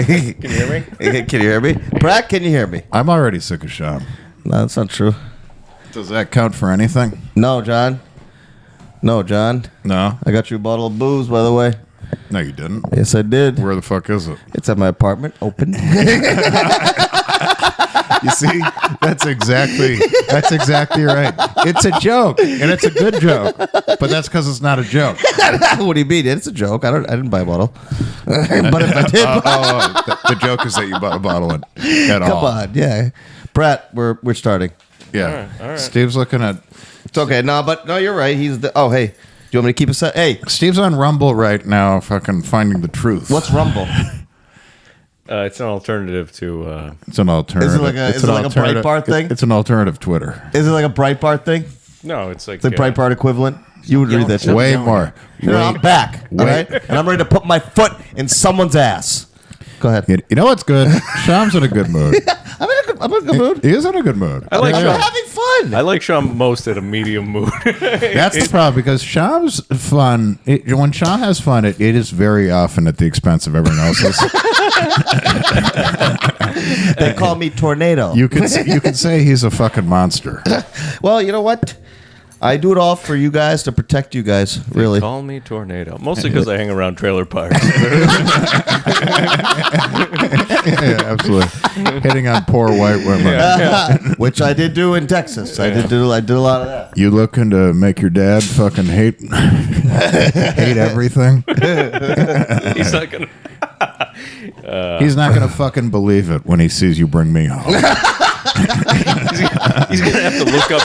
Can you hear me? Can you hear me? Pratt, can you hear me? I'm already sick of Shyam. No, that's not true. Does that count for anything? No, John. No, John. No. I got you a bottle of booze, by the way. No, you didn't. Yes, I did. Where the fuck is it? It's at my apartment. Open. You see, that's exactly right. It's a joke, and it's a good joke, but that's because it's not a joke. What do you mean? It's a joke. I didn't buy a bottle. But if I did, The joke is that you bought a bottle at all. come on, yeah. Pratt, we're starting. Yeah. All right. Steve's looking at. It's okay. No, you're right. He's the. Oh, hey, do you want me to keep a set? Hey, Steve's on Rumble right now, fucking finding the truth. what's Rumble? It's an alternative to. It's an alternative. Is it like a Breitbart thing? It's an alternative Twitter. Is it like a Breitbart thing? No, it's like The Breitbart equivalent? You would read that shit. Way more. No, I'm back. All right, and I'm ready to put my foot in someone's ass. Go ahead. You know what's good? Shyam's in a good mood. I'm in a good mood. He is in a good mood. I like I'm Shyam. having fun. I like Shyam most at a medium mood. That's the problem because Shyam's fun. When Shyam has fun, it is very often at the expense of everyone else's. They call me Tornado. You could say he's a fucking monster. Well, you know what? I do it all for you guys to protect you guys. Really. Call me Tornado. Mostly because I hang around trailer parks. Yeah, absolutely. Hitting on poor white women. Which I did do in Texas. I did a lot of that. You looking to make your dad fucking hate everything? He's not gonna. He's not gonna fucking believe it when he sees you bring me home. He's gonna have to look up.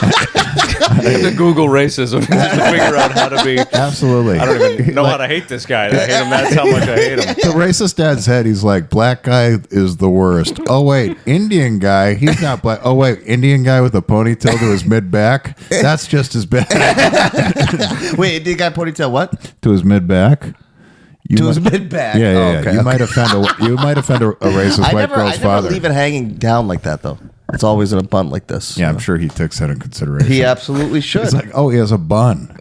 Have to Google racism just to figure out how to be. Absolutely. I don't even know how to hate this guy. I hate him. That's how much I hate him. The racist dad's head, he's like, black guy is the worst. Oh, wait, Indian guy, he's not black. Oh, wait, Indian guy with a ponytail to his mid-back? That's just as bad. Wait, Indian guy ponytail what? To his mid-back? To his mid-back. Yeah, Oh, yeah. okay, You okay. might offend a racist white girl's I father. never leave it hanging down like that, though. It's always in a bun like this. Yeah, I'm sure he takes that in consideration. He absolutely should. It's like, oh, he has a bun.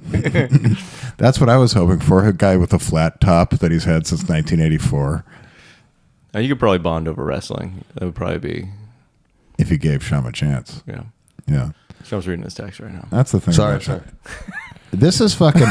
That's what I was hoping for. A guy with a flat top that he's had since 1984. Now, you could probably bond over wrestling. That would probably be. If he gave Shyam a chance. Yeah. Yeah. Shyam's reading his text right now. That's the thing. Sorry, about sorry. that. This is fucking.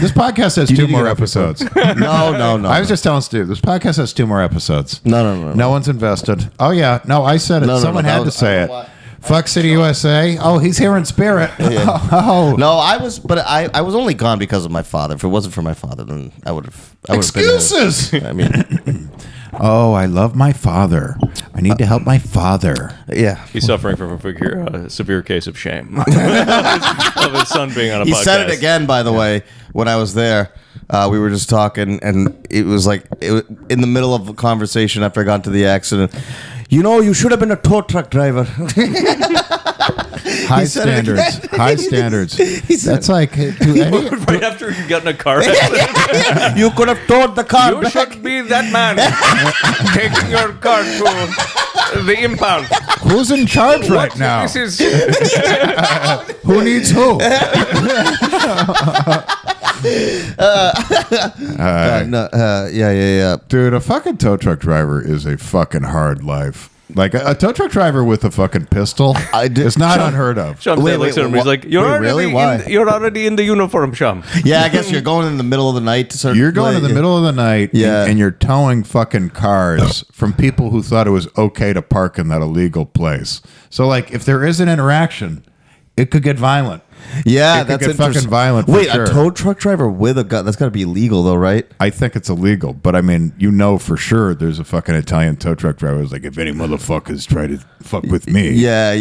This podcast has You two need to more get off your episodes. No. I was just telling Steve, this podcast has two more episodes. No. No one's invested. Oh, yeah. No, I said it. No, Someone that had to was- say I it. don't know why. Fuck City USA. Oh, he's here in spirit. Yeah. Oh. No, I was only gone because of my father. If it wasn't for my father, then I would have. Excuses. I mean, Oh, I love my father. I need to help my father. yeah. He's suffering from a severe case of shame of his son being on a He podcast. said it again, by the way, when I was there. We were just talking, and it was like in the middle of a conversation after I got into the accident. You know, you should have been a tow truck driver. High said it again. standards. High standards. said That's like Right after you got in a car accident. You could have towed the car You back. should be that man taking your car to the impound. who's in charge right now? This is Who needs who? Yeah. Dude, a fucking tow truck driver is a fucking hard life. Like a tow truck driver with a fucking pistol is not unheard of. Shyam Wait, looks wait, at him. He's what- like, "You're wait, already really? Why? you're already in the uniform, Shyam." Yeah, I guess you're going in the middle of the night to start. You're going in the middle of the night Yeah. and you're towing fucking cars from people who thought it was okay to park in that illegal place. So, like, if there is an interaction, it could get violent. Yeah, It could that's get fucking interesting. violent for Wait, sure. a tow truck driver with a gun? That's got to be illegal, though, right? I think it's illegal, but I mean, you know for sure there's a fucking Italian tow truck driver who's like, if any motherfuckers try to fuck with me. Yeah.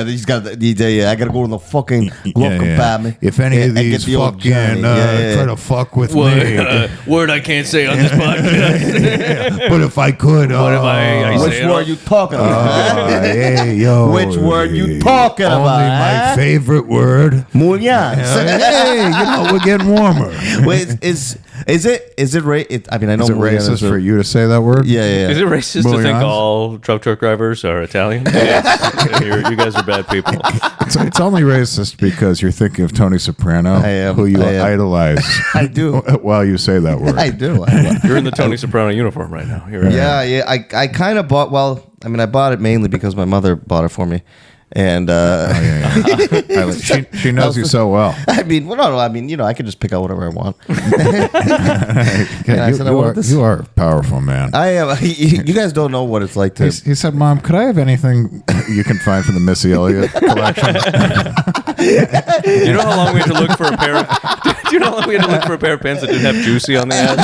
He's got the DJ. I gotta go to the fucking glove compartment. If any of and get these the old fucking Johnny. try to fuck with me. Word I can't say on this podcast. But if I could, What am I Which saying? word you talking about? hey, yo. Which word you talking Only about? my huh? favorite word. Munyans. Hey, we're getting warmer. Wait, is Is it? I mean, I know. Is it racist for you to say that word? Yeah. Is it racist to think Bouillons? all truck drivers are Italian? Yes. You guys are bad people. It's only racist because you're thinking of Tony Soprano, who you idolize. I do. While you say that word. I do. You're in the Tony Soprano uniform right now. You're Yeah. I kind of bought. Well, I mean, I bought it mainly because my mother bought it for me, and She knows you so well. I mean, well, no. I mean, I can just pick out whatever I want. Yeah, you are powerful, man. I am. You guys don't know what it's like to. He said, "Mom, could I have anything you can find from the Missy Elliott collection?" You know how long we had to look for a pair of? Do you know how long we had to look for a pair of pants that didn't have juicy on the edge?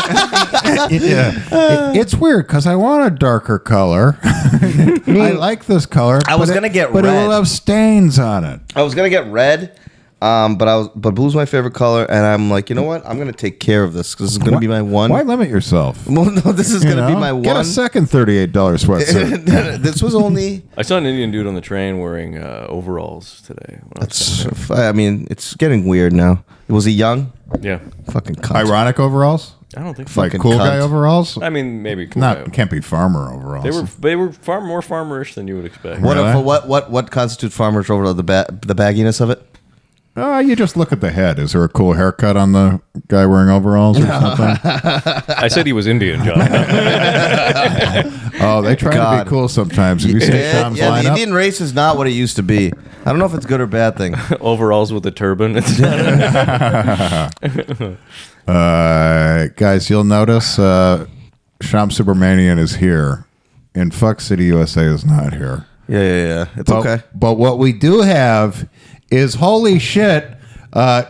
It's weird because I want a darker color. I like this color. I was gonna get but red. it will have stains on it. I was gonna get red, but blue's my favorite color, and I'm like, you know what? I'm gonna take care of this because this is gonna be my one. Why limit yourself? Well, no, this is gonna be my Get one. a second $38 sweatsuit. This was only. I saw an Indian dude on the train wearing overalls today. When I was coming I mean, it's getting weird now. Was he young? in. Yeah, Fucking cunt. Ironic overalls, I don't think so. like Fucking cool guy cunt. overalls. I mean, maybe cool guy. Not can't be farmer overalls. They were far more farmerish than you would expect. Really? What constitutes farmers over the bagginess of it? You just look at the head. Is there a cool haircut on the guy wearing overalls or something? I said he was Indian, John. Oh, they try to God. be cool sometimes. Have you seen Shyam's the lineup? Indian race is not what it used to be. I don't know if it's good or bad thing. Overalls with a turban. Guys, you'll notice Shyam Subramanian is here, and Fuck City USA is not here. Yeah. It's But, okay. But what we do have is, holy shit,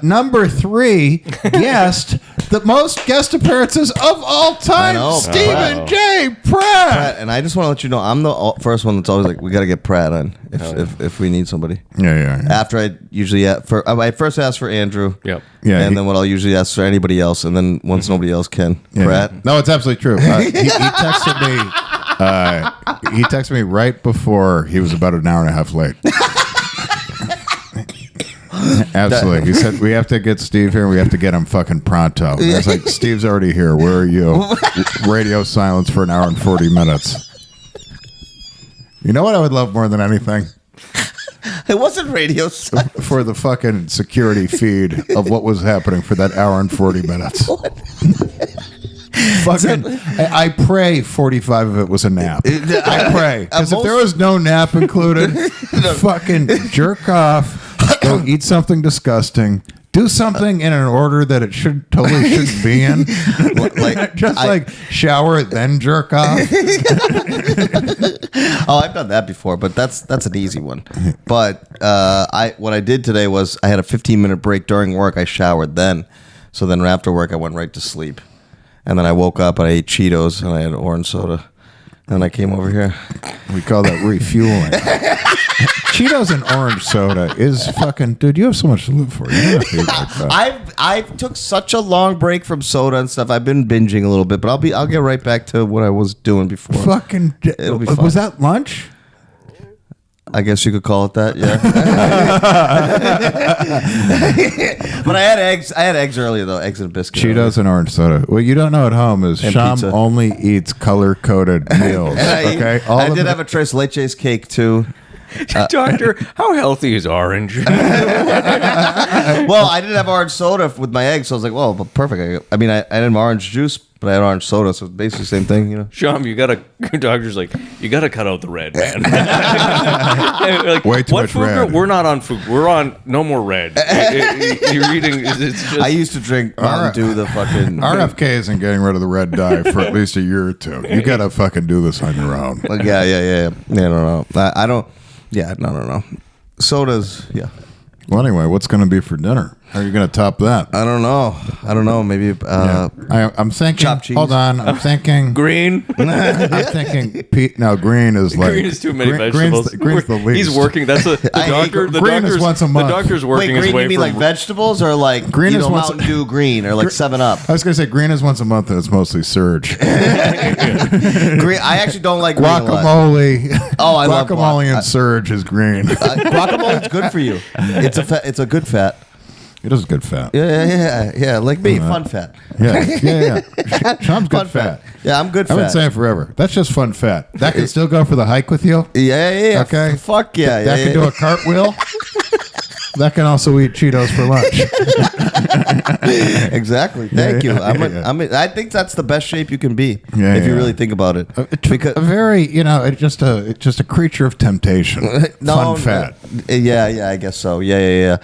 number 3 guest, the most guest appearances of all time, I know. Stephen Wow. J. Pratt. Pratt, and I just want to let you know, I'm the first one that's always like, we got to get Pratt on if we need somebody. Yeah. After I usually I first ask for Andrew. Yep. Yeah, and he- then what I'll usually ask for anybody else, and then once nobody else can, Yeah. Pratt. No, it's absolutely true. He texted me. He texted me right before he was about an hour and a half late. Absolutely. He said, we have to get Steve here. We have to get him fucking pronto. And I was like, Steve's already here. Where are you? Radio silence for an hour and 40 minutes. You know what I would love more than anything? It wasn't radio silence. For the fucking security feed of what was happening for that hour and 40 minutes. Fucking, I pray 45 of it was a nap. I pray. Because if there was no nap included, fucking jerk off, go eat something disgusting, do something in an order that it totally shouldn't be in. Like shower, then jerk off. Oh, I've done that before, but that's an easy one. But what I did today was I had a 15-minute break during work. I showered then. So then after work, I went right to sleep. And then I woke up and I ate Cheetos and I had orange soda. And I came over here. We call that refueling. Cheetos and orange soda is fucking, dude, you have so much to live for. You don't have to eat like that. I took such a long break from soda and stuff. I've been binging a little bit, but I'll get right back to what I was doing before. Fucking, It'll be fun. was that lunch? I guess you could call it that, yeah. But I had eggs. I had eggs earlier though, eggs and a biscuit. Cheetos and orange soda. What you don't know at home is And Shyam pizza. only eats color-coded meals. And Okay, I did have a tres leches cake too. Doctor, how healthy is orange? Well, I didn't have orange soda with my eggs, so I was like, well, perfect. I didn't have orange juice, but I had orange soda, so it's basically the same thing, you know. Sham, doctor's like, you gotta cut out the red, man. Like, Way too what much food red. group? We're not on food. We're on no more red. You're eating. It's just. I used to drink Mountain Dew, the fucking. RFK isn't getting rid of the red dye for at least a year or two. You gotta fucking do this on your own. Like, yeah. No. I don't. Yeah, no. Sodas, yeah. Well, anyway, what's going to be for dinner? How are you going to top that? I don't know. Maybe. I'm thinking. Chopped cheese. Hold on. I'm thinking. Green. I'm thinking. No, green is like. Green is too many green- vegetables. Green's the least. He's working. That's the I hate doctor. The green is doctor's once a month. The doctor's Wait, working his green? way You mean from like vegetables or like Green is once- Mountain Dew green or like 7-Up? I was going to say green is once a month and it's mostly surge. Green. I actually don't like green a lot. Guacamole. Oh, I love guacamole guac. and surge is green. Guacamole's good for you. It's a good fat. He does good fat. Yeah, like me, fun fat. Yeah. Shyam's good Fun fat. Yeah, I'm good I've been fat. saying forever. That's just fun fat. That can still go for the hike with you. Yeah. Okay. Fuck yeah. That can do a cartwheel. That can also eat Cheetos for lunch. Exactly. Thank you. I think that's the best shape you can be if you really think about it. A very, it's just a creature of temptation. Fun fat. Yeah. I guess so. Yeah.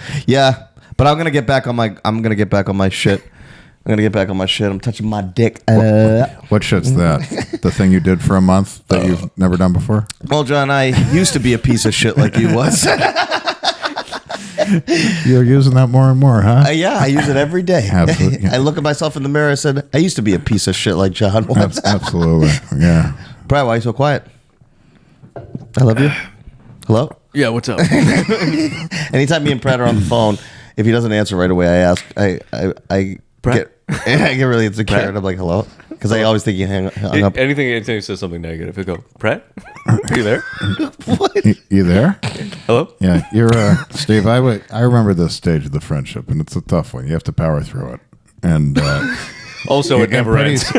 But I'm gonna get back on my shit. I'm gonna get back on my shit. I'm touching my dick. What shit's that? The thing you did for a month that you've never done before? Well, John, I used to be a piece of shit like you was. You're using that more and more, huh? Yeah, I use it every day. Absolutely. I look at myself in the mirror and said, I used to be a piece of shit like John was. Absolutely. Yeah. Brad, why are you so quiet? I love you. Hello? Yeah, what's up? Anytime me and Pratt are on the phone, if he doesn't answer right away, I Pratt? get really insecure and I'm like, hello? Because I always think you hung up. Anything says something negative, I go, Pratt? Are you there? You there? Hello? Yeah, you're Steve. I remember this stage of the friendship, and it's a tough one. You have to power through it, and also it never ends.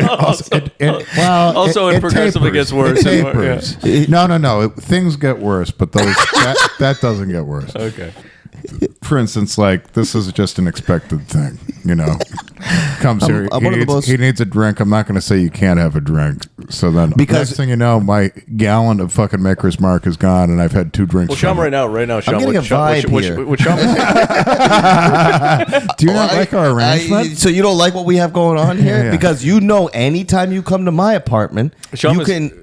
Also, it progressively gets worse. It tapers. No. Things get worse, but that doesn't get worse. Okay. For instance, like this is just an expected thing, Comes here, he needs a drink. I'm not going to say you can't have a drink. So then, because next thing you know, my gallon of fucking Maker's Mark is gone, and I've had 2 drinks. Well, Shyam, right now, Shyam, I'm getting a vibe here. Do you not like our arrangement? So you don't like what we have going on here? Yeah. Because anytime you come to my apartment,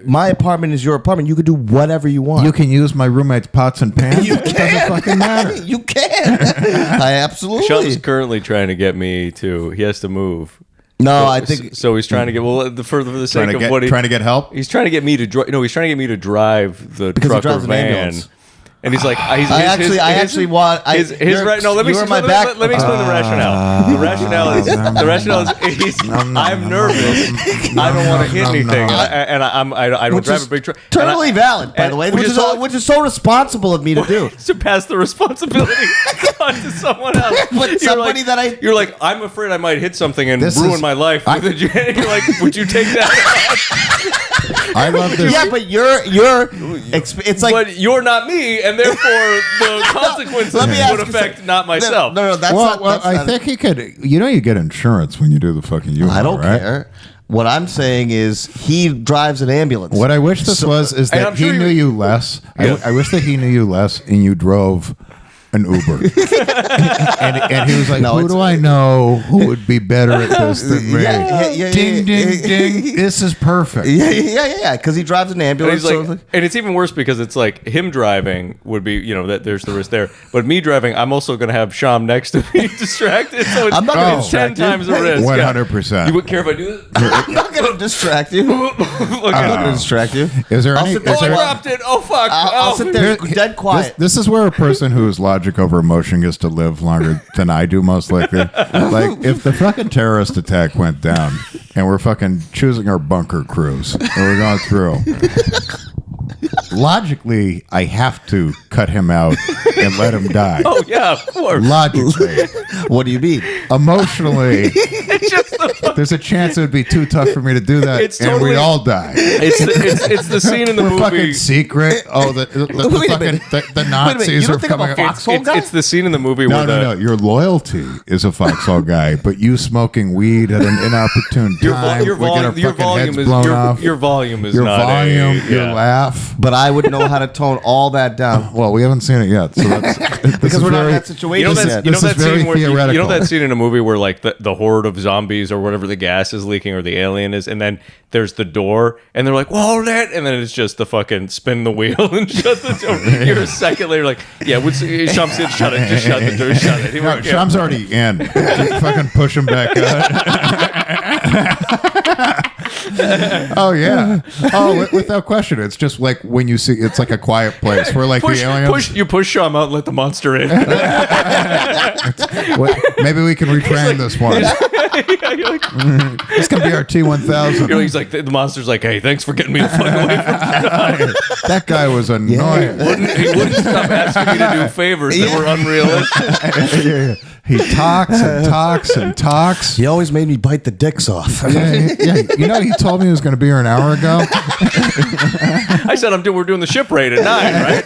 my apartment is your apartment. You can do whatever you want. You can use my roommate's pots and pans. You It doesn't fucking matter. You can. I absolutely. Shyam's currently trying to get me to. He has to move. No, I think so. He's trying to get for the sake of what trying to get help. He's trying to get me to drive. No, he's trying to get me to drive the truck or van. And he's like, I actually want. His right. No, let me explain the rationale. The rationale is I'm nervous. I don't want to hit anything, and I don't drive a big truck. Totally valid, by the way, which is so responsible of me to do. To pass the responsibility on to someone else. But somebody you're like, I'm afraid I might hit something and ruin my life. You're like, would you take that? I love this. Yeah, but it's like, but you're not me, and therefore the consequences would affect not myself. No, that's not. Well, I think he could. You get insurance when you do the fucking U-Haul, I don't right? care. What I'm saying is he drives an ambulance. What I wish is that he knew you less. Yeah. I wish that he knew you less, and you drove an Uber. and he was like, who do I know who would be better at this than me? Yeah, ding, ding. This is perfect. Yeah. Because he drives an ambulance. And it's even worse because it's like him driving would be, that there's the risk there. But me driving, I'm also going to have Shyam next to me distracted. So I'm not going to it's 10 times the risk. 100%. You wouldn't care if I do this? I'm not going to distract you. I'm not going to distract you. Is there I dropped it. Oh, fuck. I'll sit there dead quiet. This is where a person whose logic over emotion gets to live longer than I do, most likely. Like, if the fucking terrorist attack went down and we're fucking choosing our bunker crews and we're going through, logically, I have to cut him out and let him die. Oh, yeah, of course. Logically. What do you mean? Emotionally, there's a chance it would be too tough for me to do that, and we all die. It's the scene in the movie. Fucking secret. Oh, the Nazis are coming. It's the scene in the movie where no. Your loyalty is a Foxhole guy, but you smoking weed at an inopportune time. Your volume is not your laugh. But I would know how to tone all that down. Well, we haven't seen it yet, so that's because we're not in that situation yet. You know that scene in a movie where like the horde of zombies or whatever the gas is leaking or the alien is, and then there's the door, and they're like, "Whoa, that!" And then it's just the fucking spin the wheel and shut the door. You're a second later, like, "Yeah, Shyam said, shut it, just shut the door, shut it." Shyam's already in. Just fucking push him back out. Oh yeah. Oh, without question. It's just like when you see, it's like a quiet place where like the aliens. You push Shyam out and let the monster in. Maybe we can retrain this one. You're like, This can be our T-1000. he's like, the monster's like, hey, thanks for getting me the fuck away from That guy was annoying. He wouldn't stop asking me to do favors that were unrealistic. He talks and talks and talks. He always made me bite the dicks off. Yeah. He told me he was going to be here an hour ago. I said, we're doing the ship raid at 9, right?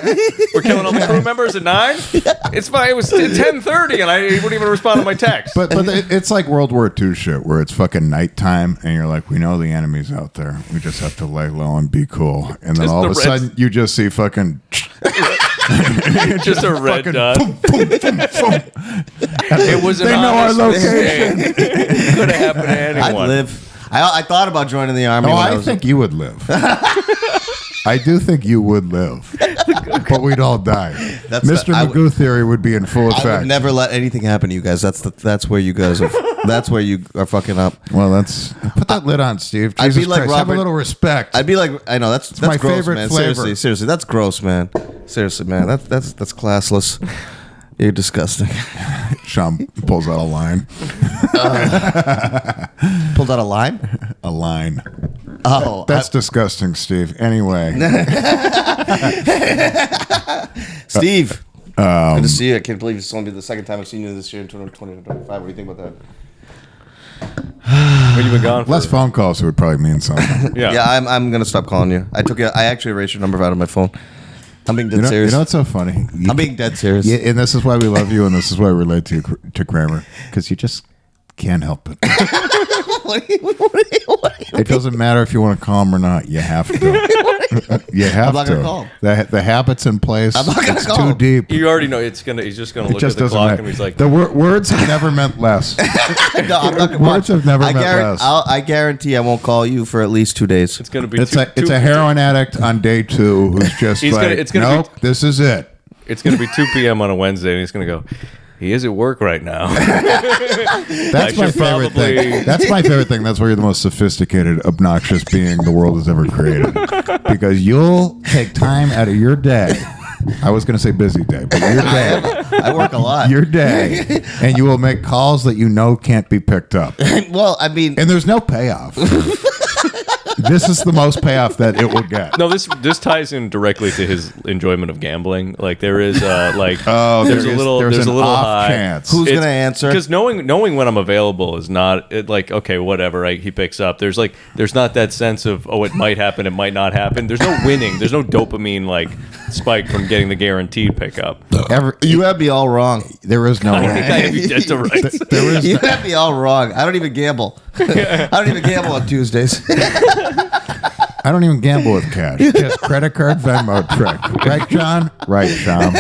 We're killing all the crew members at 9? It's fine. It was 10:30, and he wouldn't even respond to my text. But it's like World War II shit, where it's fucking nighttime, and you're like, we know the enemy's out there. We just have to lay low and be cool. And then all of a sudden, you just see fucking... just a red dot. Boom, boom, boom, boom. It was an They know our location. Could have happened to anyone. I'd live. I thought about joining the army. No, I think you would live. I do think you would live. But we'd all die. Mr. Magoo theory would be in full effect. I would never let anything happen to you guys. That's where you guys are. That's where you are fucking up. Well, put that lid on, Steve. I'd be Jesus like Christ, Robert. have a little respect. I'd be like, I know that's my gross, favorite man. flavor. Seriously, that's gross, man. Seriously, man. That's classless. You're disgusting. Shyam pulls out a line. Pulled out a line? A line. Oh, That's disgusting, Steve. Anyway. Steve. Good to see you. I can't believe it's only the second time I've seen you this year in 2025. What do you think about that? When you been gone for? Less phone calls would probably mean something. Yeah. I'm gonna stop calling you. I actually erased your number out of my phone. I'm being dead serious. You know what's so funny? I'm being dead serious. Yeah, and this is why we love you, and this is why we relate to Kramer, because you just can't help it. It doesn't matter if you want to call him or not. You have to. You have I'm not to. gonna call him. The habit's in place. I'm not gonna it's call too him. deep. You already know he's just gonna look at the clock and he's like, the words have never meant less. No, I'm not gonna Words have never meant less. I guarantee I won't call you for at least 2 days. it's gonna be. It's a heroin addict on day 2 who's just nope, this is it. It's gonna be 2 p.m. on a Wednesday, and he's gonna go. He is at work right now. That's my favorite thing. That's my favorite thing. That's where you're the most sophisticated, obnoxious being the world has ever created. Because you'll take time out of your day. I was going to say busy day, but your day. I work a lot. Your day. And you will make calls that you know can't be picked up. Well, I mean. And there's no payoff. This is the most payoff that it will get. No, this ties in directly to his enjoyment of gambling. Like there is there's an a little off high chance. Who's going to answer? Because knowing when I'm available is not like okay, whatever. Right? He picks up. There's not that sense of it might happen, it might not happen. There's no winning. There's no dopamine spike from getting the guaranteed pickup. You have me all wrong. There is no I think I have you dead to rights. You have me all wrong. I don't even gamble. I don't even gamble on Tuesdays. I don't even gamble with cash. Just credit card Venmo trick. Right, John? Right, Shyam.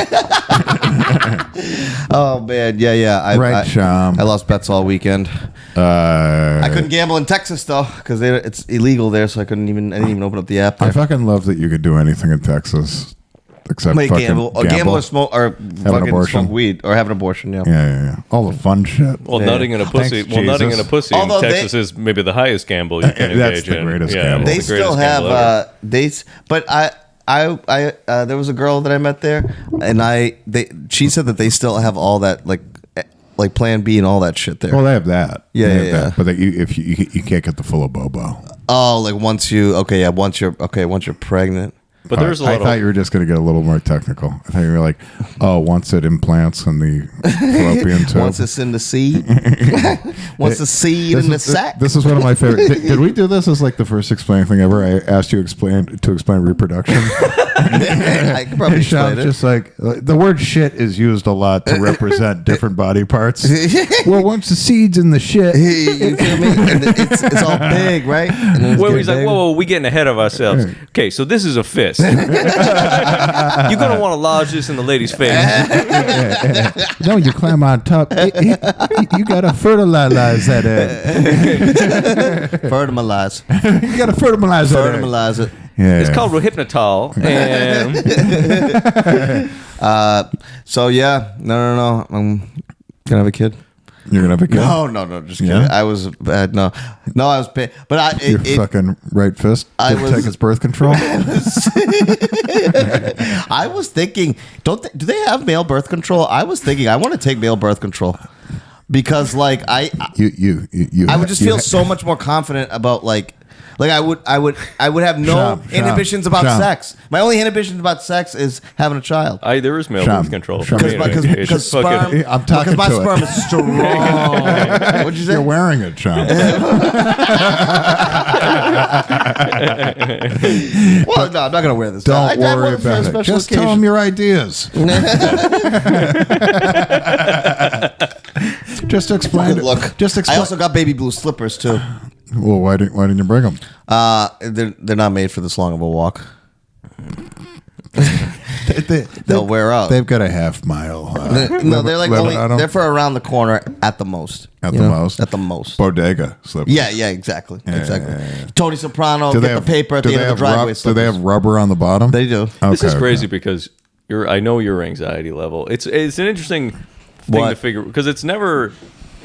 Oh man, yeah. Shyam. I lost bets all weekend. I couldn't gamble in Texas though because it's illegal there, so I didn't even open up the app there. I fucking love that you could do anything in Texas except fucking gamble or smoke or fucking abortion. smoke weed or have an abortion. Yeah. Yeah. All the fun shit. Well, nutting in a pussy. Thanks, Nutting in a pussy Although in Texas is maybe the highest gamble you can That's engage the in. greatest Yeah, gamble. They the still greatest have gamble ever. but I there was a girl that I met there, and she said that they still have all that like Plan B and all that shit there. Well, they have that. Yeah, They have yeah. that. But if you can't get the full of bobo. Oh, like once you're pregnant. But there's a lot I thought you were just going to get a little more technical. I thought you were like, once it implants in the fallopian tube. Once it's in the seed. Once the seed in the sack. This is one of my favorite. Did we do this as like the first explaining thing ever? I asked you to explain reproduction. I could probably explain it. Just like the word shit is used a lot to represent different body parts. Well, once the seed's in the shit. You feel me? And it's all big, right? Well, he's like, whoa, we getting ahead of ourselves. Okay, so this is a fist. You're gonna want to lodge this in the lady's face. No, you climb on top. You gotta fertilize that egg. Fertilize. You gotta fertilize that egg. Fertilize it. Yeah. It's called Rohypnol. And So yeah, no. I'm gonna have a kid. You're gonna have a kid. No, just kidding. Yeah? I was bad. No, I was paid. But Your fucking right fist didn't take its birth control. I was thinking, do they have male birth control? I was thinking I want to take male birth control because like I would just feel so much more confident about like I would have no inhibitions about sex. My only inhibitions about sex is having a child. There is male birth control. Because sperm, I'm talking my to sperm it. is strong. What'd you say? You're wearing it, Sean. Well, no, I'm not gonna wear this. Don't worry about it. Just tell them your ideas. Just explain it. Look, I also got baby blue slippers too. Well, why didn't you bring them? They're not made for this long of a walk. They'll wear out. They've got a half mile. No, they're like they're for around the corner at the most. At the most. Bodega slippers. Yeah, exactly. Yeah. Tony Soprano get the paper at the end of the driveway. Do they have rubber on the bottom? They do. This is crazy because I know your anxiety level. It's an interesting thing to figure because it's never.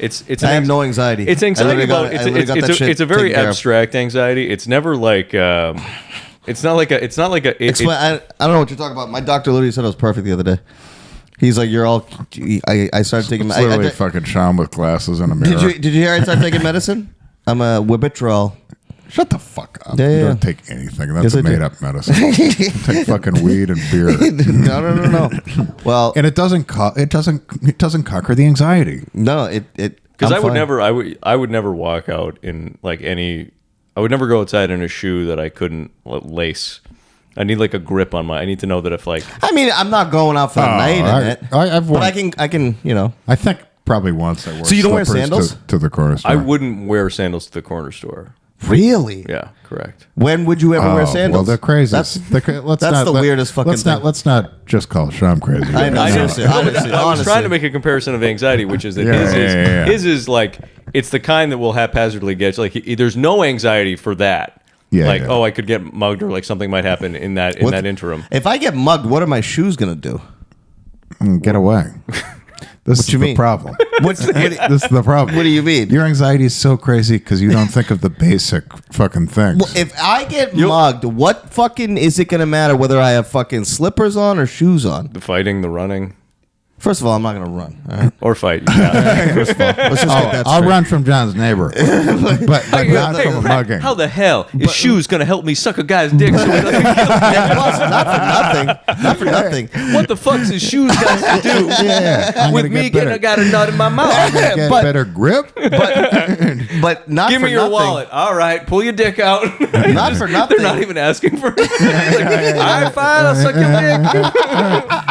I have no anxiety. It's anxiety about it's a very abstract anxiety. It's never like it's not like a I don't know what you're talking about. My doctor literally said I was perfect the other day. He's like, you're all. I started taking. It's literally fucking Sean with glasses and a mirror. Did you hear I started taking medicine? I'm a Wibitral. Shut the fuck up. Yeah, you don't take anything. That's a made up medicine. You take fucking weed and beer. No. Well, and it doesn't conquer the anxiety. No, it because I would never walk out in like any. I would never go outside in a shoe that I couldn't lace. I need like a grip on I need to know that if like. I mean, I'm not going out for the night in it. But I can. I think probably once I wore. So you don't wear sandals to the corner store. I wouldn't wear sandals to the corner store. Really? Yeah, correct. When would you ever wear sandals? Well, they're crazy. That's the weirdest fucking thing. Let's not just call Shyam crazy. I know. Honestly, I was trying to make a comparison of anxiety, which is that his is like it's the kind that will haphazardly get you. Like there's no anxiety for that. Yeah, oh, I could get mugged or like something might happen in that interim. If I get mugged, what are my shoes gonna do? Get away. This is the problem. This is the problem. What do you mean? Your anxiety is so crazy because you don't think of the basic fucking things. Well, if I get mugged, what fucking is it going to matter whether I have fucking slippers on or shoes on? The fighting, the running. First of all, I'm not going to run. All right? Or fight. Yeah. First of all, let's just get that I'll straight. run from John's neighbor. but not from a mugging. How the hell is shoes going to help me suck a guy's dick so he doesn't kill me? Not for nothing. What the fuck's his shoes got to do with me getting a nut in my mouth? I'm gonna get better grip. But not Give for me your nothing. wallet. All right, pull your dick out. Not for nothing. They're not even asking for it. Like, all right, fine, I'll suck your dick.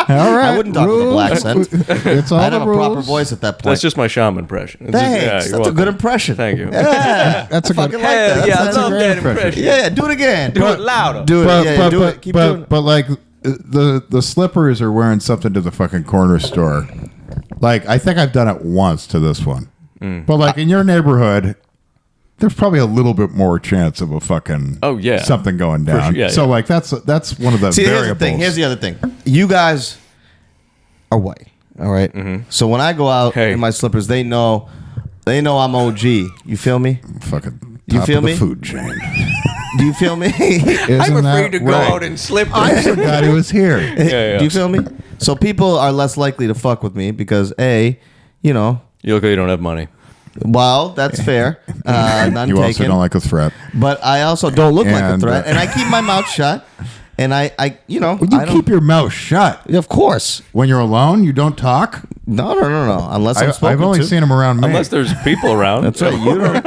All right. I wouldn't talk with a black accent. It's all I'd the have a rules. proper voice at that point. That's just my Shyam impression. Thanks. That's a good impression. Thank you. Yeah, That's a good. fucking like that. Yeah, I That's a love great that impression. impression. Yeah, do it again. Do it louder. Do it. Do it. Keep doing it. But like the slippers are wearing something to the fucking corner store. Like I think I've done it once to this one. But like in your neighborhood, there's probably a little bit more chance of a fucking something going down. Sure. Yeah, so like that's one of the variables. Here's the other thing. You guys are white. All right. So when I go out in my slippers, they know I'm OG. You feel me? Fucking You top feel of the me? food chain. Do you feel me? I'm afraid to go out in slippers. I forgot he was here. Do you feel me? So people are less likely to fuck with me because you look like you don't have money. Well, that's fair. None You taken. also don't like a threat. But I also don't look like a threat, and I keep my mouth shut. And I You keep your mouth shut. Of course. When you're alone, you don't talk. No. Unless I'm spoken I've only to. seen him around me. Unless there's people around. That's right. You don't.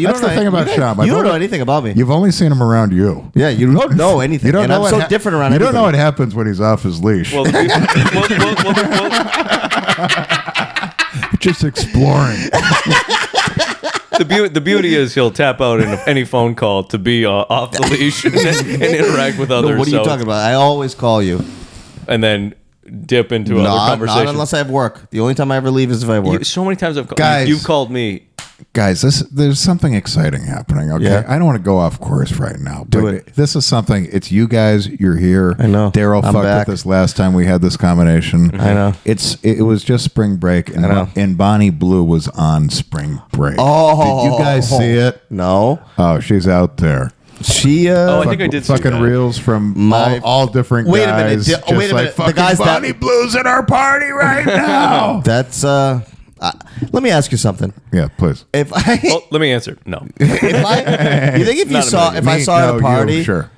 That's the thing about Shyam. You don't know anything about me. You've only seen him around you. Yeah, you don't know anything. You don't and know I'm so different around. You don't know what everybody. happens when he's off his leash. Well, Just exploring. the beauty is he'll tap out in any phone call to be off the leash and interact with others. What are you talking about? I always call you. And then dip into other conversations. Not unless I have work. The only time I ever leave is if I have work. So many times I've Guys. you've called me. Guys, there's something exciting happening, okay? Yeah. I don't want to go off course right now. Do but it. This is something, it's you guys, you're here. I know. Daryl I'm fucked back. with us last time we had this combination. I know. It was just spring break, and, I know. and Bonnie Blue was on spring break. Oh. Did you guys see it? No. Oh, she's out there. She. I think I did see fucking that. reels from all different Wait a minute. guys. Wait a minute. Like, The guys Bonnie Blue's at our party right now. That's. Let me ask you something. Yeah, please. If Well, let me answer. No. you think if you Not a saw, million. if I saw at a party, sure.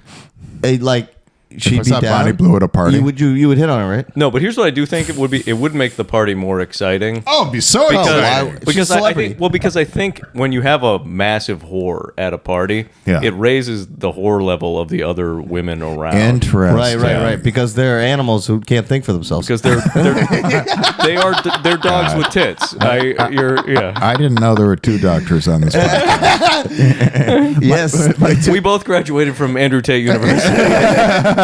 like she'd I be saw down, Bonnie Blue at a party. you would hit on her, right? No, but here's what I do think it would be. It would make the party more exciting. Oh, it'd be so Because, exciting. She's a I celebrity. think, well, because I think when you have a massive whore at a party, Yeah. it raises the whore level of the other women around. Interesting. Right. Because they're animals who can't think for themselves. Because they're they're dogs with tits. I didn't know there were two doctors on this podcast. Yes. We both graduated from Andrew Tate University.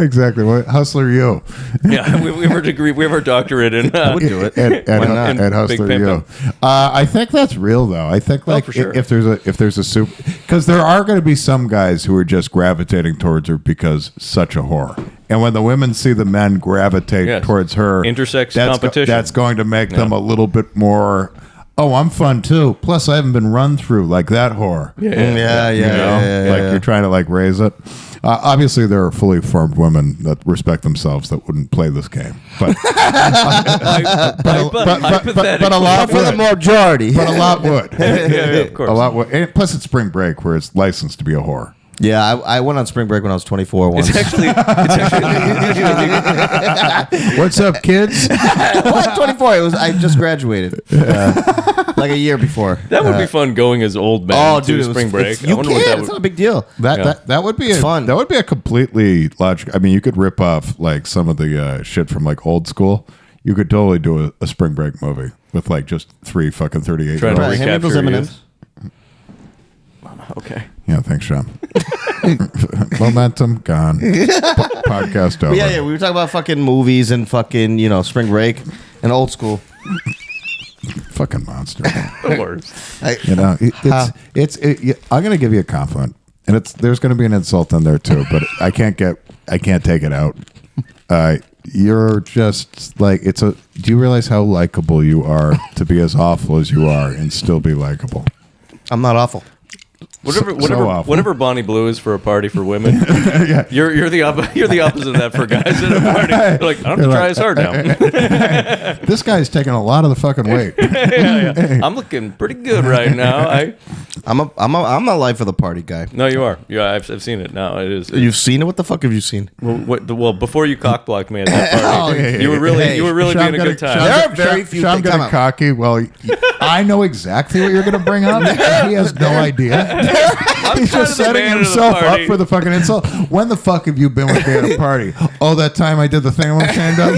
Exactly. What Hustler U? Yeah, we have our degree. We have our doctorate in. I would do it. At not? Hustler Big U. I think that's real though. I think like for sure. if there's a soup, because there are going to be some guys who are just gravitating towards her because such a whore. And when the women see the men gravitate Yes. towards her, Intersex that's competition. that's going to make them a little bit more. Oh, I'm fun too. Plus, I haven't been run through like that whore. Yeah. You know, like you're trying to like raise it. Obviously, there are fully formed women that respect themselves that wouldn't play this game, but but a lot For the would. majority. But a lot would. of course. A lot would. And plus, it's spring break where it's licensed to be a whore. Yeah, I went on spring break when I was 24 once. It's actually What's up, kids? What? 24. I just graduated. Like a year before. that would be fun going as old men Oh, to dude, spring break. You what can. that It's would. not a big deal. That would be fun. That would be a completely logical. I mean, you could rip off like some of the shit from like old school. You could totally do a spring break movie with like just 3 fucking 38 Trying year to olds. Hand me those recapture M&Ms. Okay. Yeah, thanks, Shyam. Momentum gone. Podcast over. Yeah. We were talking about fucking movies and fucking, spring break and old school. Fucking monster. The worst. You know, I'm gonna give you a compliment, and there's gonna be an insult in there too, but I can't take it out. You're just like do you realize how likable you are to be as awful as you are and still be likable? I'm not awful. Whatever Bonnie Blue is for a party for women, you're the opposite of that for guys at a party. You're like, I don't have to try as hard now. This guy's taking a lot of the fucking weight. I'm looking pretty good right now. I'm a life of the party guy. No, you are. Yeah, I've seen it now. It is. You've seen it? What the fuck have you seen? Well, before you cock blocked me at that party, you were really being a good time. There are very few Sean things. getting cocky. Well, I know exactly what you're going to bring up. He has no idea. He's just setting himself up for the fucking insult. When the fuck have you been with me at a party? Oh, that time I did the thing I'm ashamed of?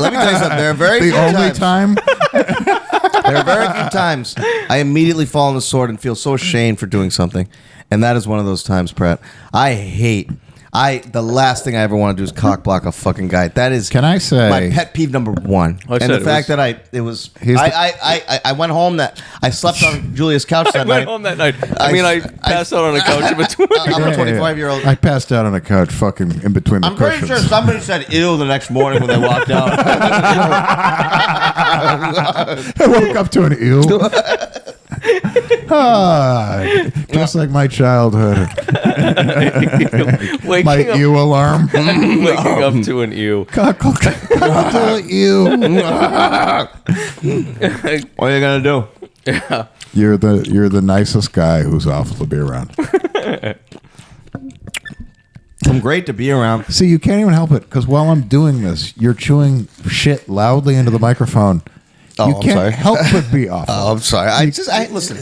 Let me tell you something. There are very few The only times. time? There are very few times I immediately fall on the sword and feel so ashamed for doing something. And that is one of those times, Pratt. The last thing I ever want to do is cock block a fucking guy. That is, Can I say, my pet peeve number one. I And said the it fact was- that I went home I slept on Julia's couch I that went night. home that night. I passed out on a couch in between. I'm a 25-year-old. I passed out on a couch fucking in between the I'm pretty cushions. sure somebody said ew the next morning when they walked out. I woke up to an ew. Just like my childhood. Waking My up, ew alarm. waking up to an ew. Cockle to ew. What are you gonna do? You're the nicest guy who's awful to be around. I'm great to be around. See, you can't even help it because while I'm doing this, you're chewing shit loudly into the microphone. Oh, You I'm can't sorry. help but be awful. Oh, I'm sorry. Listen.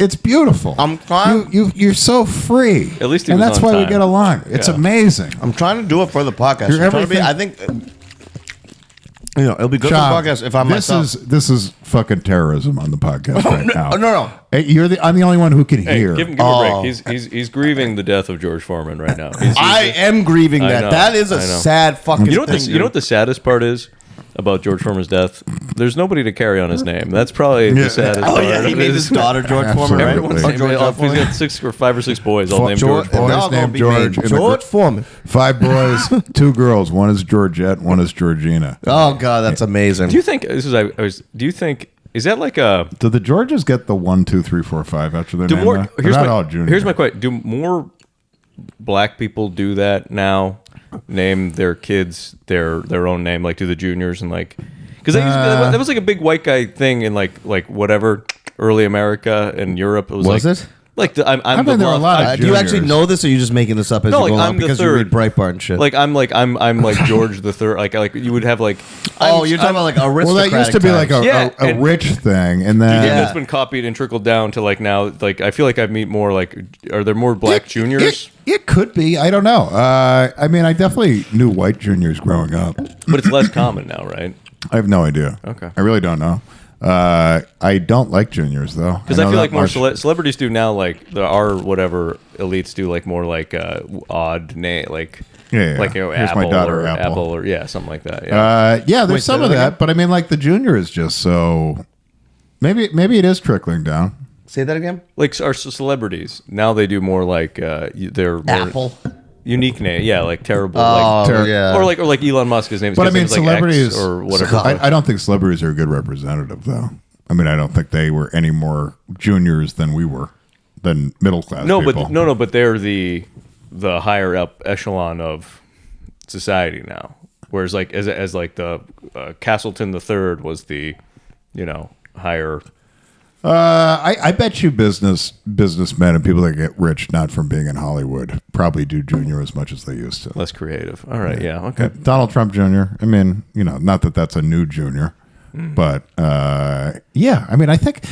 It's beautiful. I'm trying. You're so free. At least he and was that's on why we time. get along. It's Yeah. amazing. I'm trying to do it for the podcast. You're I'm trying to be, everything- I think it'll be good Sean, for the podcast if I'm myself. This is fucking terrorism on the podcast right now. No. Hey, I'm the only one who can Hey, hear. give him a break. He's grieving the death of George Foreman right now. I am grieving I that. know, That is a I know. sad fucking You know what? thing. You know what the saddest part is about George Foreman's death? There's nobody to carry on his name. That's probably the saddest part. Oh yeah, he made his daughter George Foreman, right? Absolutely. Everyone's Oh, name. George He's Foreman. got 5 or 6 boys all named George George And Foreman. they're all gonna named be George named in the George Foreman. 5 boys, 2 girls. One is Georgette, one is Georgina. Oh god, that's amazing. Do you think do you think is that like a Do the Georges get the 1, 2, 3, 4, 5 after their name? They're not all junior. Here's my question. Do more black people do that now? Name their kids their own name, like do the juniors and like. Because that was like a big white guy thing in like whatever early America and Europe. It was it? Like I'm there are a lot of do you actually know this, or are you just making this up as you go along because you read Breitbart and shit? Like I'm like George the Third. Like you would have like. You're talking about like aristocratic. Well, that used to be like a rich thing, and then that's been copied and trickled down to like now. Like I feel like I meet more like. Are there more black juniors? It could be. I don't know. I mean, I definitely knew white juniors growing up, but it's less common now, right? I have no idea. Okay, I really don't know. I don't like juniors though, because I feel like more celebrities do now. Like our whatever elites do, like more like odd name, like like Apple or something like that. There's some of that, but I mean, like the junior is just so. Maybe it is trickling down. Say that again. Like our celebrities now, they do more like they're more Apple. Unique name, like terrible, or like Elon Musk. His name. But I mean, celebrities like X or whatever. I don't think celebrities are a good representative, though. I mean, I don't think they were any more juniors than we were, than middle class. People. But they're the higher up echelon of society now. Whereas, like as like the Castleton the Third was the, higher. I bet you businessmen and people that get rich not from being in Hollywood probably do junior as much as they used to. Less creative. All right, okay. Donald Trump Jr. I mean, not that that's a new junior, but I mean, I think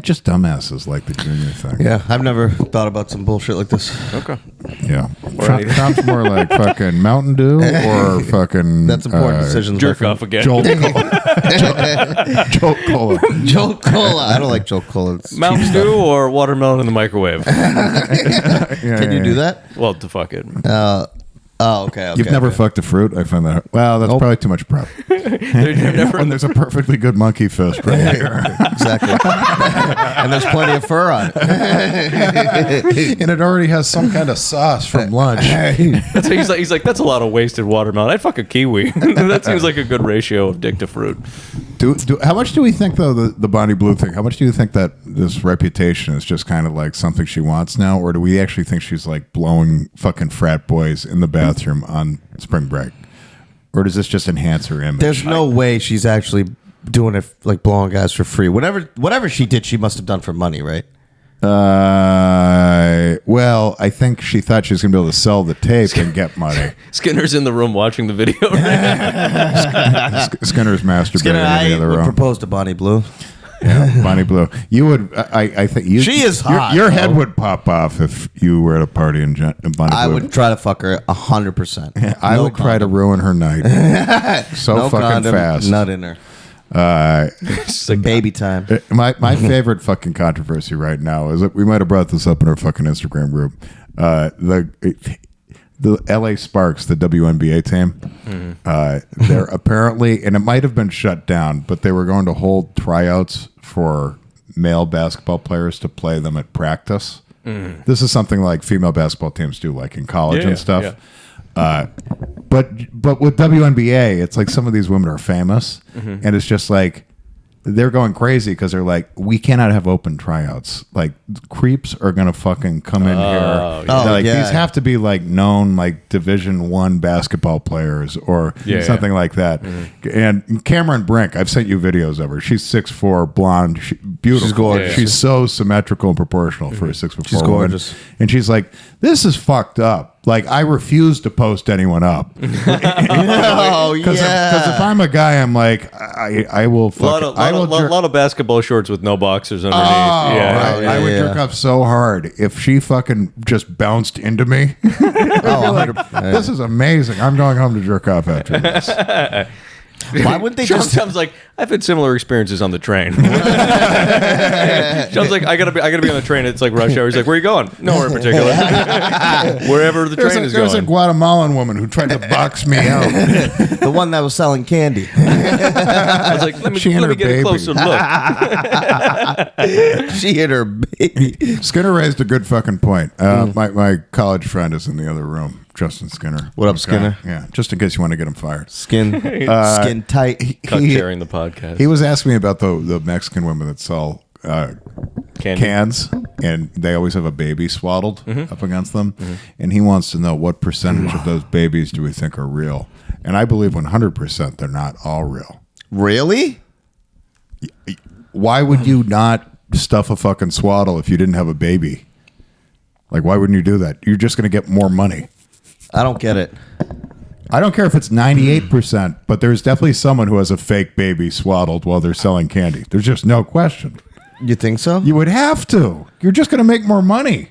just dumbasses like the junior thing. Yeah, I've never thought about some bullshit like this. Okay. Yeah, Trump's more like fucking Mountain Dew or fucking. That's important decisions. Jerk off again. Jolt Cola. Jolt Cola. I don't like Jolt Cola. It's Mountain Dew or watermelon in the microwave. Can you do that? Well, to fuck it. Okay. You've never fucked a fruit? I find that. Well, that's probably too much prep. When there's a perfectly good monkey fist right here. Exactly. And there's plenty of fur on it. And it already has some kind of sauce from lunch. That's he's like, that's a lot of wasted watermelon. I'd fuck a kiwi. That seems like a good ratio of dick to fruit. How much do we think, though, the Bonnie Blue thing, how much do you think that this reputation is just kind of like something she wants now? Or do we actually think she's like blowing fucking frat boys in the bathroom on spring break? Or does this just enhance her image? There's no way she's actually doing it, like blowing guys for free. Whatever she did, she must have done for money, right? Well, I think she thought she was going to be able to sell the tape and get money. Skinner's in the room watching the video. Skinner's masturbating in the other room. I would propose to Bonnie Blue. Yeah, Bonnie Blue. You would. I think you. She is hot. Your head would pop off if you were at a party in Bonnie Blue. I would try to fuck her 100%. I would try to ruin her night. No fucking condom, fast. Nut in her. Baby time. My favorite fucking controversy right now is that we might have brought this up in our fucking Instagram group. The LA Sparks, the WNBA team, they're apparently, and it might have been shut down, but they were going to hold tryouts for male basketball players to play them at practice. This is something like female basketball teams do, like in college and stuff. Yeah. But with WNBA, it's like some of these women are famous, and it's just like they're going crazy because they're like, we cannot have open tryouts. Like, creeps are gonna fucking come in here. These have to be like known, like Division I basketball players or something like that. And Cameron Brink, I've sent you videos of her. She's 6'4", blonde, beautiful. She's gorgeous. She's so symmetrical and proportional for a 6'4". She's gorgeous. And she's like, this is fucked up. Like, I refuse to post anyone up. Because if I'm a guy, I'm like, I will fuck. A lot of basketball shorts with no boxers underneath. I would jerk off so hard if she fucking just bounced into me. Like, this is amazing. I'm going home to jerk off after this. Why wouldn't they just? Sounds like I've had similar experiences on the train. Sounds like I gotta be on the train. It's like rush hour. He's like, "Where are you going?" Nowhere in particular. Wherever the train is going. There was a Guatemalan woman who tried to box me out. The one that was selling candy. I was like, let me get a closer look. She hit her baby. Skinner raised a good fucking point. My college friend is in the other room. Justin Skinner. What up, Skinner? Yeah, just in case you want to get him fired. Skin tight. Sharing the podcast. He was asking me about the Mexican women that sell cans, and they always have a baby swaddled up against them. And he wants to know what percentage of those babies do we think are real? And I believe 100% they're not all real. Really? Why would you not stuff a fucking swaddle if you didn't have a baby? Like, why wouldn't you do that? You're just going to get more money. I don't get it. I don't care if it's 98%, but there's definitely someone who has a fake baby swaddled while they're selling candy. There's just no question. You think so? You would have to. You're just going to make more money.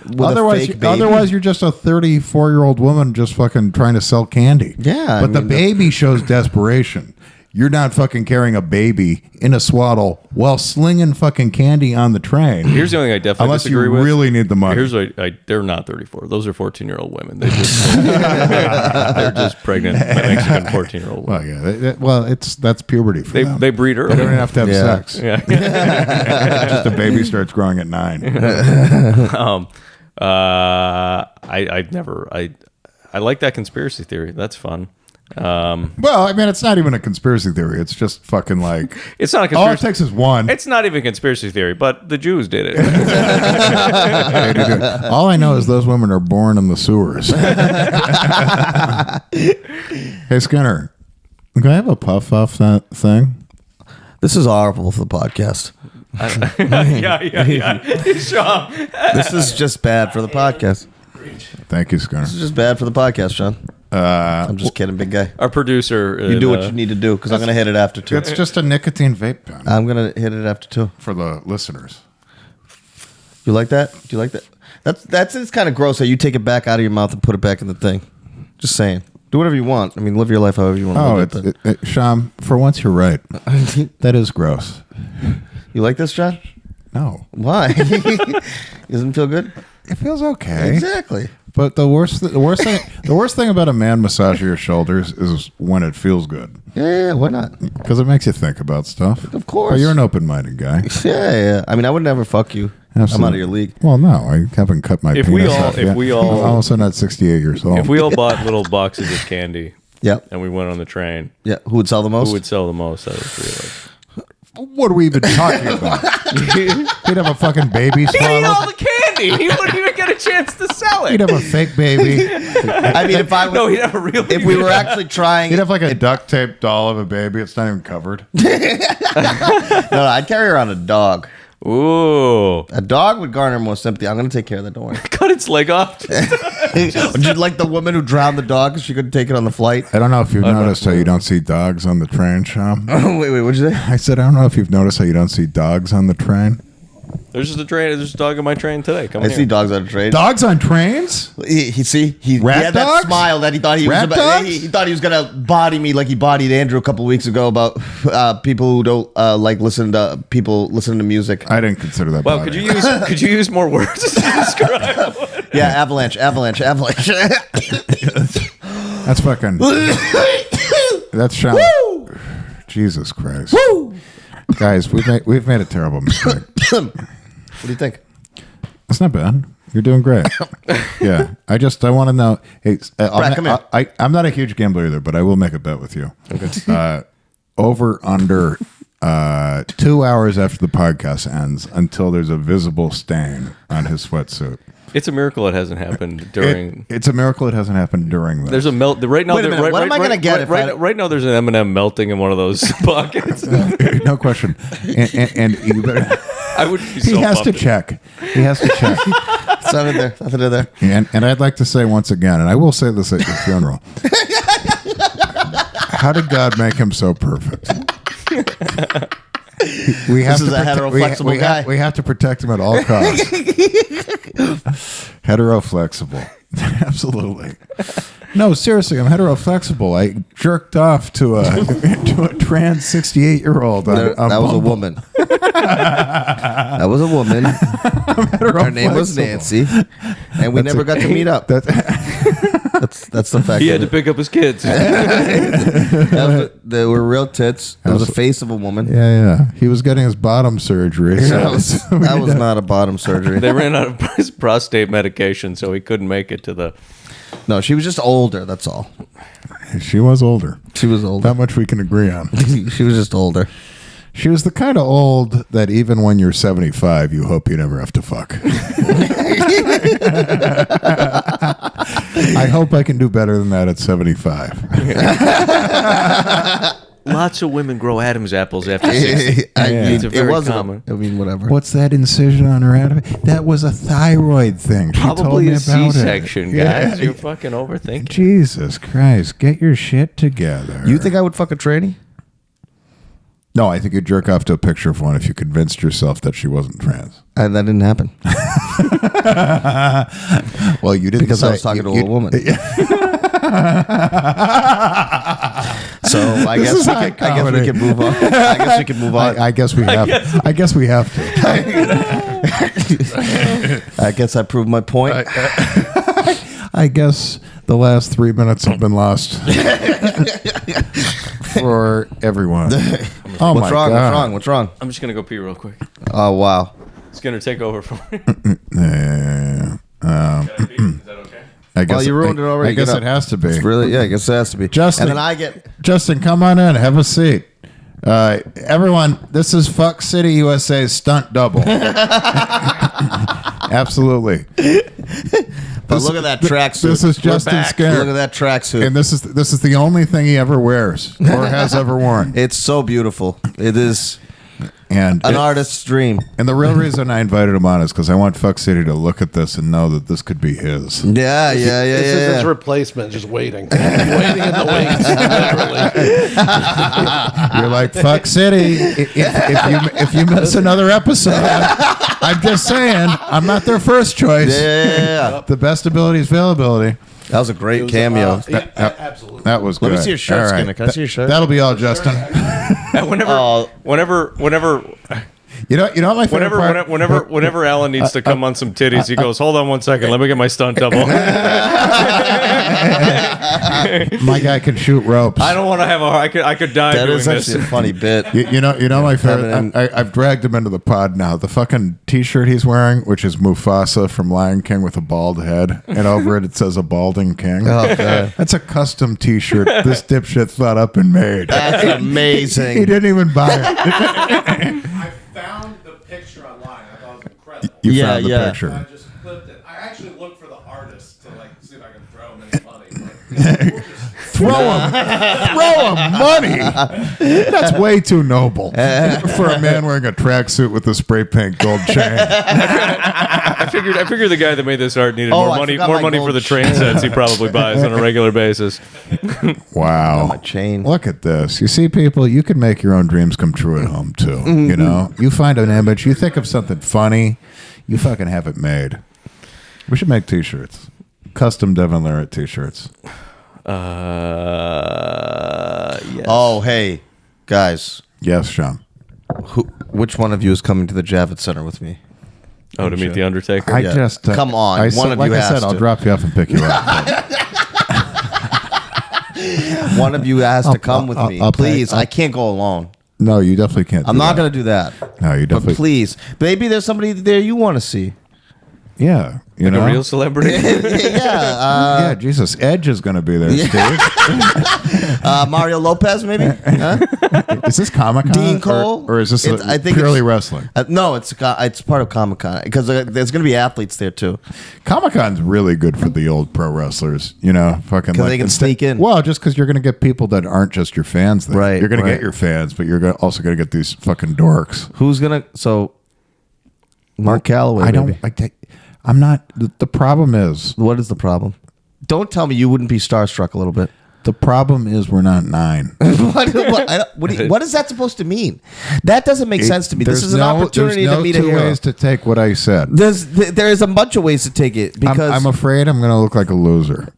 With a fake baby? Otherwise, you're just a 34-year-old woman just fucking trying to sell candy. Yeah, But the baby shows desperation. You're not fucking carrying a baby in a swaddle while slinging fucking candy on the train. Here's the only thing I definitely Unless disagree you with. really need the money. Here's what they're not 34. Those are 14-year-old women. They're just pregnant Mexican 14-year-old women. Well, yeah. That's puberty for them. They breed early. They don't have to have sex. Yeah. Just the baby starts growing at 9. I like that conspiracy theory. That's fun. Well, I mean, it's not even a conspiracy theory. It's just fucking like... It's not a conspiracy. All it takes is one. It's not even conspiracy theory, but the Jews did it. All I know is those women are born in the sewers. Hey, Skinner, can I have a puff off that thing? This is horrible for the podcast. yeah. Sean. This is just bad for the podcast. Thank you, Skinner. This is just bad for the podcast, Sean. I'm just kidding, big guy. Our producer. You do what you need to do, because I'm going to hit it after 2. It's just a nicotine vape pen. I'm going to hit it after 2. For the listeners. You like that? Do you like that? That's it's kind of gross how you take it back out of your mouth and put it back in the thing. Just saying. Do whatever you want. I mean, live your life however you want to live it. Shyam, for once you're right. That is gross. You like this, John? No. Why? Doesn't feel good? It feels okay. Exactly. But the worst thing about a man massaging your shoulders is when it feels good. Yeah, why not? Because it makes you think about stuff. Of course. But you're an open-minded guy. Yeah. I mean, I would never fuck you. Absolutely. I'm out of your league. Well, no, I haven't cut my penis off yet. we all, I'm also not 68 years old. if we all bought little boxes of candy, Yep. and we went on the train, Yeah. Who would sell the most? who would sell the most out of the three of us? What are we even talking about? He'd have a fucking baby He'd eat all swallow. the candy. He wouldn't even get a chance to sell He'd it. have a fake baby. I mean, if I would, No, he'd have a real. if we were actually trying, He'd have like a duct tape doll of a baby. It's not even covered. no, I'd carry around a dog. Ooh, A dog would garner more sympathy. I'm going to take care of that. Don't worry. cut its leg off. Would you like the woman who drowned the dog because she couldn't take it on the flight? I don't know if you've noticed how you don't see dogs on the train, Shyam. Wait, what'd you say? I said, I don't know if you've noticed how you don't see dogs on the train. There's just a train. There's a dog on my train today. Come I here. see dogs on a train. Dogs on trains? He Rat had that dogs? smile that he thought he was Rat about, dogs? he thought he was gonna body me like he bodied Andrew a couple weeks ago about people who don't like listening to music. I didn't consider that. Wow, body. could you use more words to describe? Yeah, avalanche. That's fucking. That's Shyam. Woo! Jesus Christ. Woo! Guys, we've made a terrible mistake. What do you think? It's not bad. You're doing great. Yeah. I want to know. Hey, Brad, come here. I'm not a huge gambler either, but I will make a bet with you. Okay. Over under 2 hours after the podcast ends until there's a visible stain on his sweatsuit. It's a miracle it hasn't happened during. It's a miracle it hasn't happened during that. There's a melt right now. Wait a minute, what am I gonna get if I- right now? There's an M&M melting in one of those pockets. No question. And you better, I would. Be he so has to pumped. check. He has to check. Something there. Nothing in there. And I'd like to say once again, and I will say this at your funeral. How did God make him so perfect? We have This is a hetero-flexible guy. We have to protect him at all costs. Hetero-flexible. Absolutely. No, seriously, I'm hetero-flexible. I jerked off to a trans 68-year-old. That was a woman. That was a woman. Her name was Nancy, and we never got to meet up. That's the fact. He had to pick up his kids. They were real tits. It was the face of a woman. Yeah. He was getting his bottom surgery. That was not a bottom surgery. They ran out of his prostate medication, so he couldn't make it to the. No, she was just older. That's all. She was older. She was older. That much we can agree on. She was just older. She was the kind of old that even when you're 75, you hope you never have to fuck. I hope I can do better than that at 75. Lots of women grow Adam's apples after 60. It's a very common. I mean, whatever. What's that incision on her abdomen? That was a thyroid thing. She told Probably me a about C-section, it. guys. You're fucking overthinking. Jesus Christ, get your shit together. You think I would fuck a tranny? No, I think you'd jerk off to a picture of one if you convinced yourself that she wasn't trans. And that didn't happen. Well, you didn't Because I was talking to a woman. So I guess we can move on. I guess we can move on. I guess we have. I guess we have to. I guess I proved my point. I guess the last 3 minutes have been lost for everyone. Oh What's my wrong? God. What's wrong? I'm just going to go pee real quick. Oh, wow. Skinner, take over for me. Yeah. Is that okay? I guess Well, you ruined it already. I guess Get it up. has to be. It's really, yeah, I guess it has to be. Justin, and then I get... Justin, come on in. Have a seat. Everyone, this is Fuck City USA's stunt double. Absolutely. But look at that tracksuit. This is Justin Skinner. Look at that tracksuit. And this is the only thing he ever wears or has ever worn. It's so beautiful. It is And an artist's dream. And the real reason I invited him on is because I want Fuck City to look at this and know that this could be his. Yeah. This is his replacement, just waiting. Waiting in the wings, literally. You're like, Fuck City. If you miss another episode, I'm just saying, I'm not their first choice. Yeah. The best ability is availability. That was a great cameo. Absolutely. That was good. Let me see your shirt, All right. Skinner. Can I see your shirt? That'll be all, Justin. Whenever You know what my favorite part? whenever Alan needs to come on some titties, he goes, "Hold on 1 second, let me get my stunt double." My guy can shoot ropes. I don't want to have I could die That doing is this. actually a funny bit. You know my favorite. I've dragged him into the pod now. The fucking T-shirt he's wearing, which is Mufasa from Lion King with a bald head, and over it says a balding king. Oh, God. That's a custom T-shirt this dipshit thought up and made. That's amazing. He didn't even buy it. I found the picture online. I thought it was incredible. You found the picture. I just clipped it. I actually looked for the artist to see if I could throw him any money. Throw him money. That's way too noble for a man wearing a tracksuit with a spray paint gold chain. I figured the guy that made this art needed Oh, more I money forgot my for gold the train sets he probably buys on a regular basis. Wow. My chain. Look at this. You see, people, you can make your own dreams come true at home, too. You know? You find an image, you think of something funny, you fucking have it made. We should make T-shirts. Custom Devin Larratt T-shirts. Yes. Oh, hey, guys. Yes, Shyam. Which one of you is coming to the Javits Center with me? Oh, to meet the Undertaker. I Yeah. just Come on, one of like you I has said, I'll to. drop you off and pick you up. One of you has to come with me. I'll pay- Please, I can't go alone. No, you definitely can't. I'm not going to do that. No, you But definitely. please, maybe there's somebody there you want to see. Yeah, you Like know. a real celebrity. Yeah, Yeah, Jesus, Edge is going to be there, Steve. Mario Lopez, maybe. Huh? Is this Comic-Con? Dean Cole? Or is this I think purely it's- wrestling? No, it's part of Comic Con because there's going to be athletes there too. Comic-Con's really good for the old pro wrestlers, you know, fucking 'Cause they can sneak in. Well, just because you're going to get people that aren't just your fans there. Right, You're going to right. get your fans, but you're also going to get these fucking dorks. Who's gonna? So, Mark Calloway. I don't maybe. like. I'm not. The problem is. What is the problem? Don't tell me you wouldn't be starstruck a little bit. The problem is we're not 9. What is that supposed to mean? That doesn't make sense to me. This is an opportunity there's to meet a two hero. ways to take what I said. There is a bunch of ways to take it because I'm afraid I'm going to look like a loser.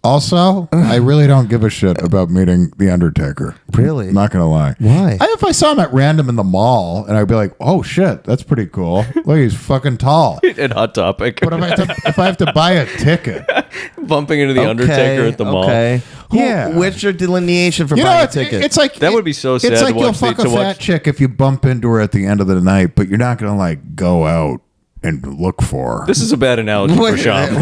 Also, I really don't give a shit about meeting the Undertaker. Really? Not gonna lie. Why? If I saw him at random in the mall, and I'd be like, "Oh shit, that's pretty cool. Look, he's fucking tall." And Hot Topic. But if I have to buy a ticket, Bumping into the Undertaker at the mall. Okay. Yeah. What's your delineation for you know, buying a it's, ticket? it's like That would be so sad It's to like you'll watch fuck to a fat watch- chick if you bump into her at the end of the night, but you're not gonna like go out and look for her. This is a bad analogy for Shyam.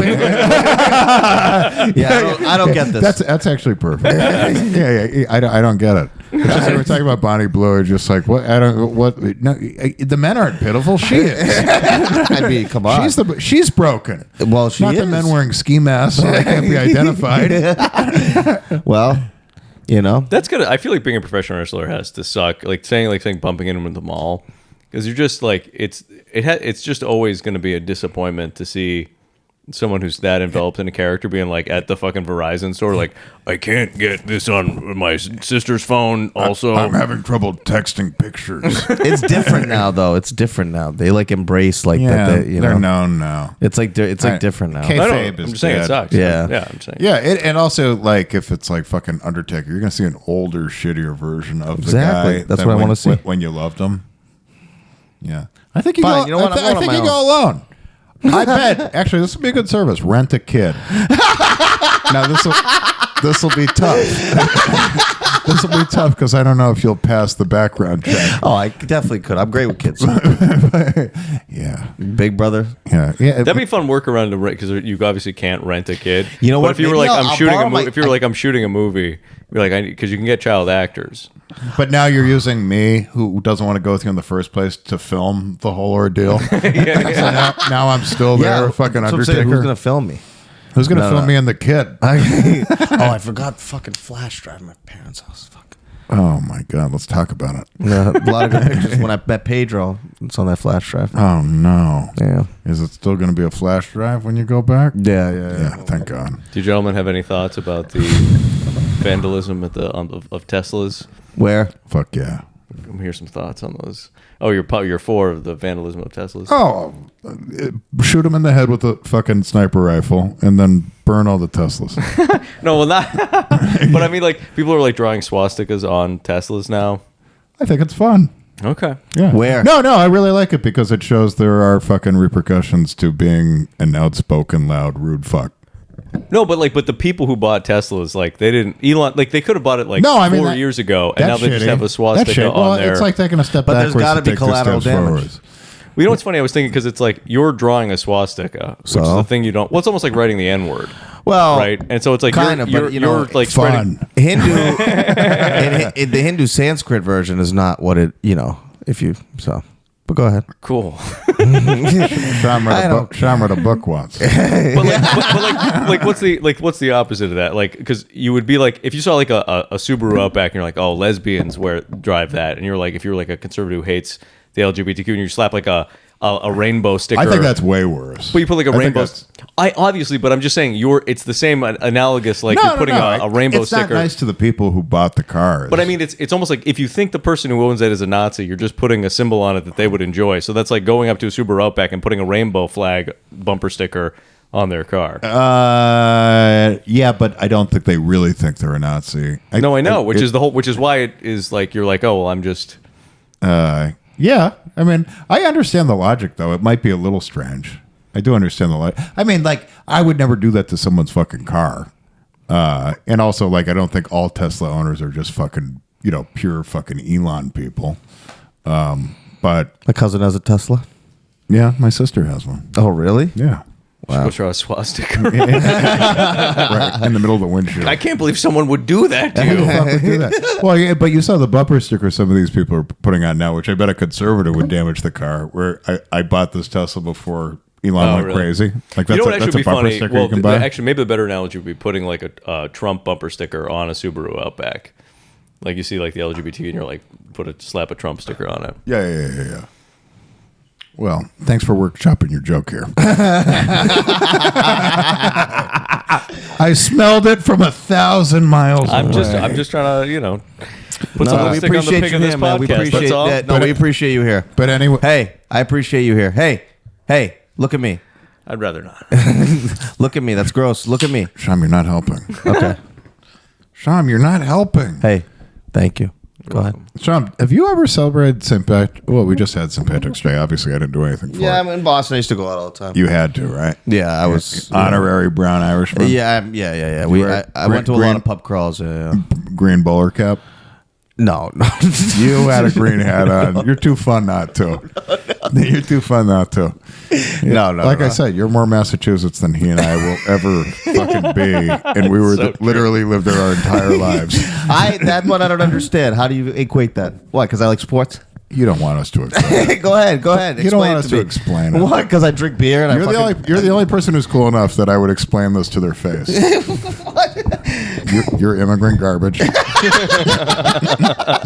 Yeah, I don't get this. That's actually perfect. yeah, I don't get it. It's just like we're talking about Bonnie Blue. It's just like what I don't what. No, the men aren't pitiful. She is. I mean, come on. She's broken. Well, she not is. the men wearing ski masks so they can't be identified. Well, You know, That's good. I feel like being a professional wrestler has to suck. Like saying bumping into him in the mall, because you're just like it's just always going to be a disappointment to see someone who's that enveloped in a character being like at the fucking Verizon store, like, I can't get this on my sister's phone. Also, I'm having trouble texting pictures. it's different now, though. It's different now. They like embrace like that. You they're know, known now. it's like different now. I know, Kayfabe I'm is just saying dead. it sucks. Yeah. I'm saying. Yeah, and also like if it's like fucking Undertaker, you're gonna see an older, shittier version of Exactly. the guy. That's than what I when- wanna see. when you loved him. Yeah, I think you Fine, go. you know what? I'm I going on think my you own. go alone. I bet. Actually, this would be a good service. Rent a kid. Now this will be tough. This will be tough because I don't know if you'll pass the background check. Oh, I definitely could. I'm great with kids. Yeah, Big brother. yeah. That'd be a fun workaround to rent, because you obviously can't rent a kid. You know But what? if you were Maybe like, I'll I'm shooting a borrow movie. my- If you were like, I'm shooting a movie, you're like, because you can get child actors. But now you're using me, who doesn't want to go with you in the first place, to film the whole ordeal. So now I'm still there, fucking that's what I'm saying. Undertaker. Who's gonna film me? Who's going to No, film no. me and the kid? I forgot fucking flash drive in my parents' house. Fuck. Oh my God, let's talk about it. Yeah, a lot of good pictures. When I met Pedro, it's on that flash drive. Oh no. Yeah. Is it still going to be a flash drive when you go back? Yeah. Yeah, thank God. Do you gentlemen have any thoughts about the vandalism at the of Teslas? Where? Fuck yeah. Let me hear some thoughts on those. Oh, you're for the vandalism of Teslas. Oh, shoot him in the head with a fucking sniper rifle and then burn all the Teslas. No, well, not. But I mean, like, people are like drawing swastikas on Teslas now. I think it's fun. Okay. Yeah. Where? No, I really like it because it shows there are fucking repercussions to being an outspoken, loud, rude fuck. No, but the people who bought Teslas, like, they didn't they could have bought it like No, I mean, 4 that- years ago, and now That's they just shitty. have a That's swastika shit. Well, on there. it's like taking a step But there's backwards. gotta to be take two collateral steps damage. forwards. Well, you know what's funny? I was thinking, because it's like you're drawing a swastika, which is the thing you don't. Well, it's almost like writing the N word, Well, right? And so it's like kind of, but you know, you're like spreading. Fun. Hindu. The Hindu Sanskrit version is not what it. You know, if you so. But go ahead. Cool. Sham read a book once. But what's the opposite of that? Like, because you would be like, if you saw like a Subaru Outback and you're like, oh, lesbians drive that, and you're like, if you're like a conservative who hates the LGBTQ, and you slap like a rainbow sticker. I think that's way worse. But you put like a I think rainbow. that's- I obviously, but I'm just saying, it's the same analogous. Like you're putting a rainbow it's sticker. It's not nice to the people who bought the cars. But I mean, it's almost like if you think the person who owns it is a Nazi, you're just putting a symbol on it that they would enjoy. So that's like going up to a Subaru Outback and putting a rainbow flag bumper sticker on their car. Yeah, but I don't think they really think they're a Nazi. No, I know, which is why it is like you're like, oh, well, I'm just. Yeah, I mean, I understand the logic, though. It might be a little strange. I do understand the logic. I mean, like, I would never do that to someone's fucking car. And also, like, I don't think all Tesla owners are just fucking, pure fucking Elon people. But My cousin has a Tesla. yeah, my sister has one. Oh, really? Yeah. Go draw a swastika. Right in the middle of the windshield. I can't believe someone would do that to Who the you. fuck would do that? Well, yeah, but you saw the bumper sticker some of these people are putting on now, which I bet a conservative would damage the car. Where I bought this Tesla before Elon went really? crazy. Like You that's know what that's actually a would be bumper funny? sticker Well, you can buy. actually, maybe the better analogy would be putting like a Trump bumper sticker on a Subaru Outback. Like you see like the LGBT and you're like, slap a Trump sticker on it. Yeah. Well, thanks for workshopping your joke here. I smelled it from 1,000 miles I'm away. just trying to, put No, some we lipstick on the appreciate pig you of this here, man. We podcast. appreciate That's all. that. No, we appreciate you here. But anyway, Hey, I appreciate you here. Hey, look at me. I'd rather not. Look at me. That's gross. Look at me. Sham, you're not helping. Okay. Sham, you're not helping. Hey, thank you. Go ahead. Sham, have you ever celebrated St. Patrick? Well, we just had St. Patrick's Day. Obviously, I didn't do anything for Yeah, it. I'm in Boston. I used to go out all the time. You had to, right? Yeah, I was Honorary brown Irishman. Yeah. I went to a lot of pub crawls. Yeah. Green bowler cap. No. You had a green hat on. You're too fun not to. You're too fun not to. No. Like I said, you're more Massachusetts than he and I will ever fucking be, and we were So true. literally lived there our entire lives. That's what I don't understand. How do you equate that? What? Because I like sports. You don't want us to explain. Go ahead. You don't Explain want us it to me. explain it. What? Because I drink beer and You're the only person who's cool enough that I would explain this to their face. You're immigrant garbage.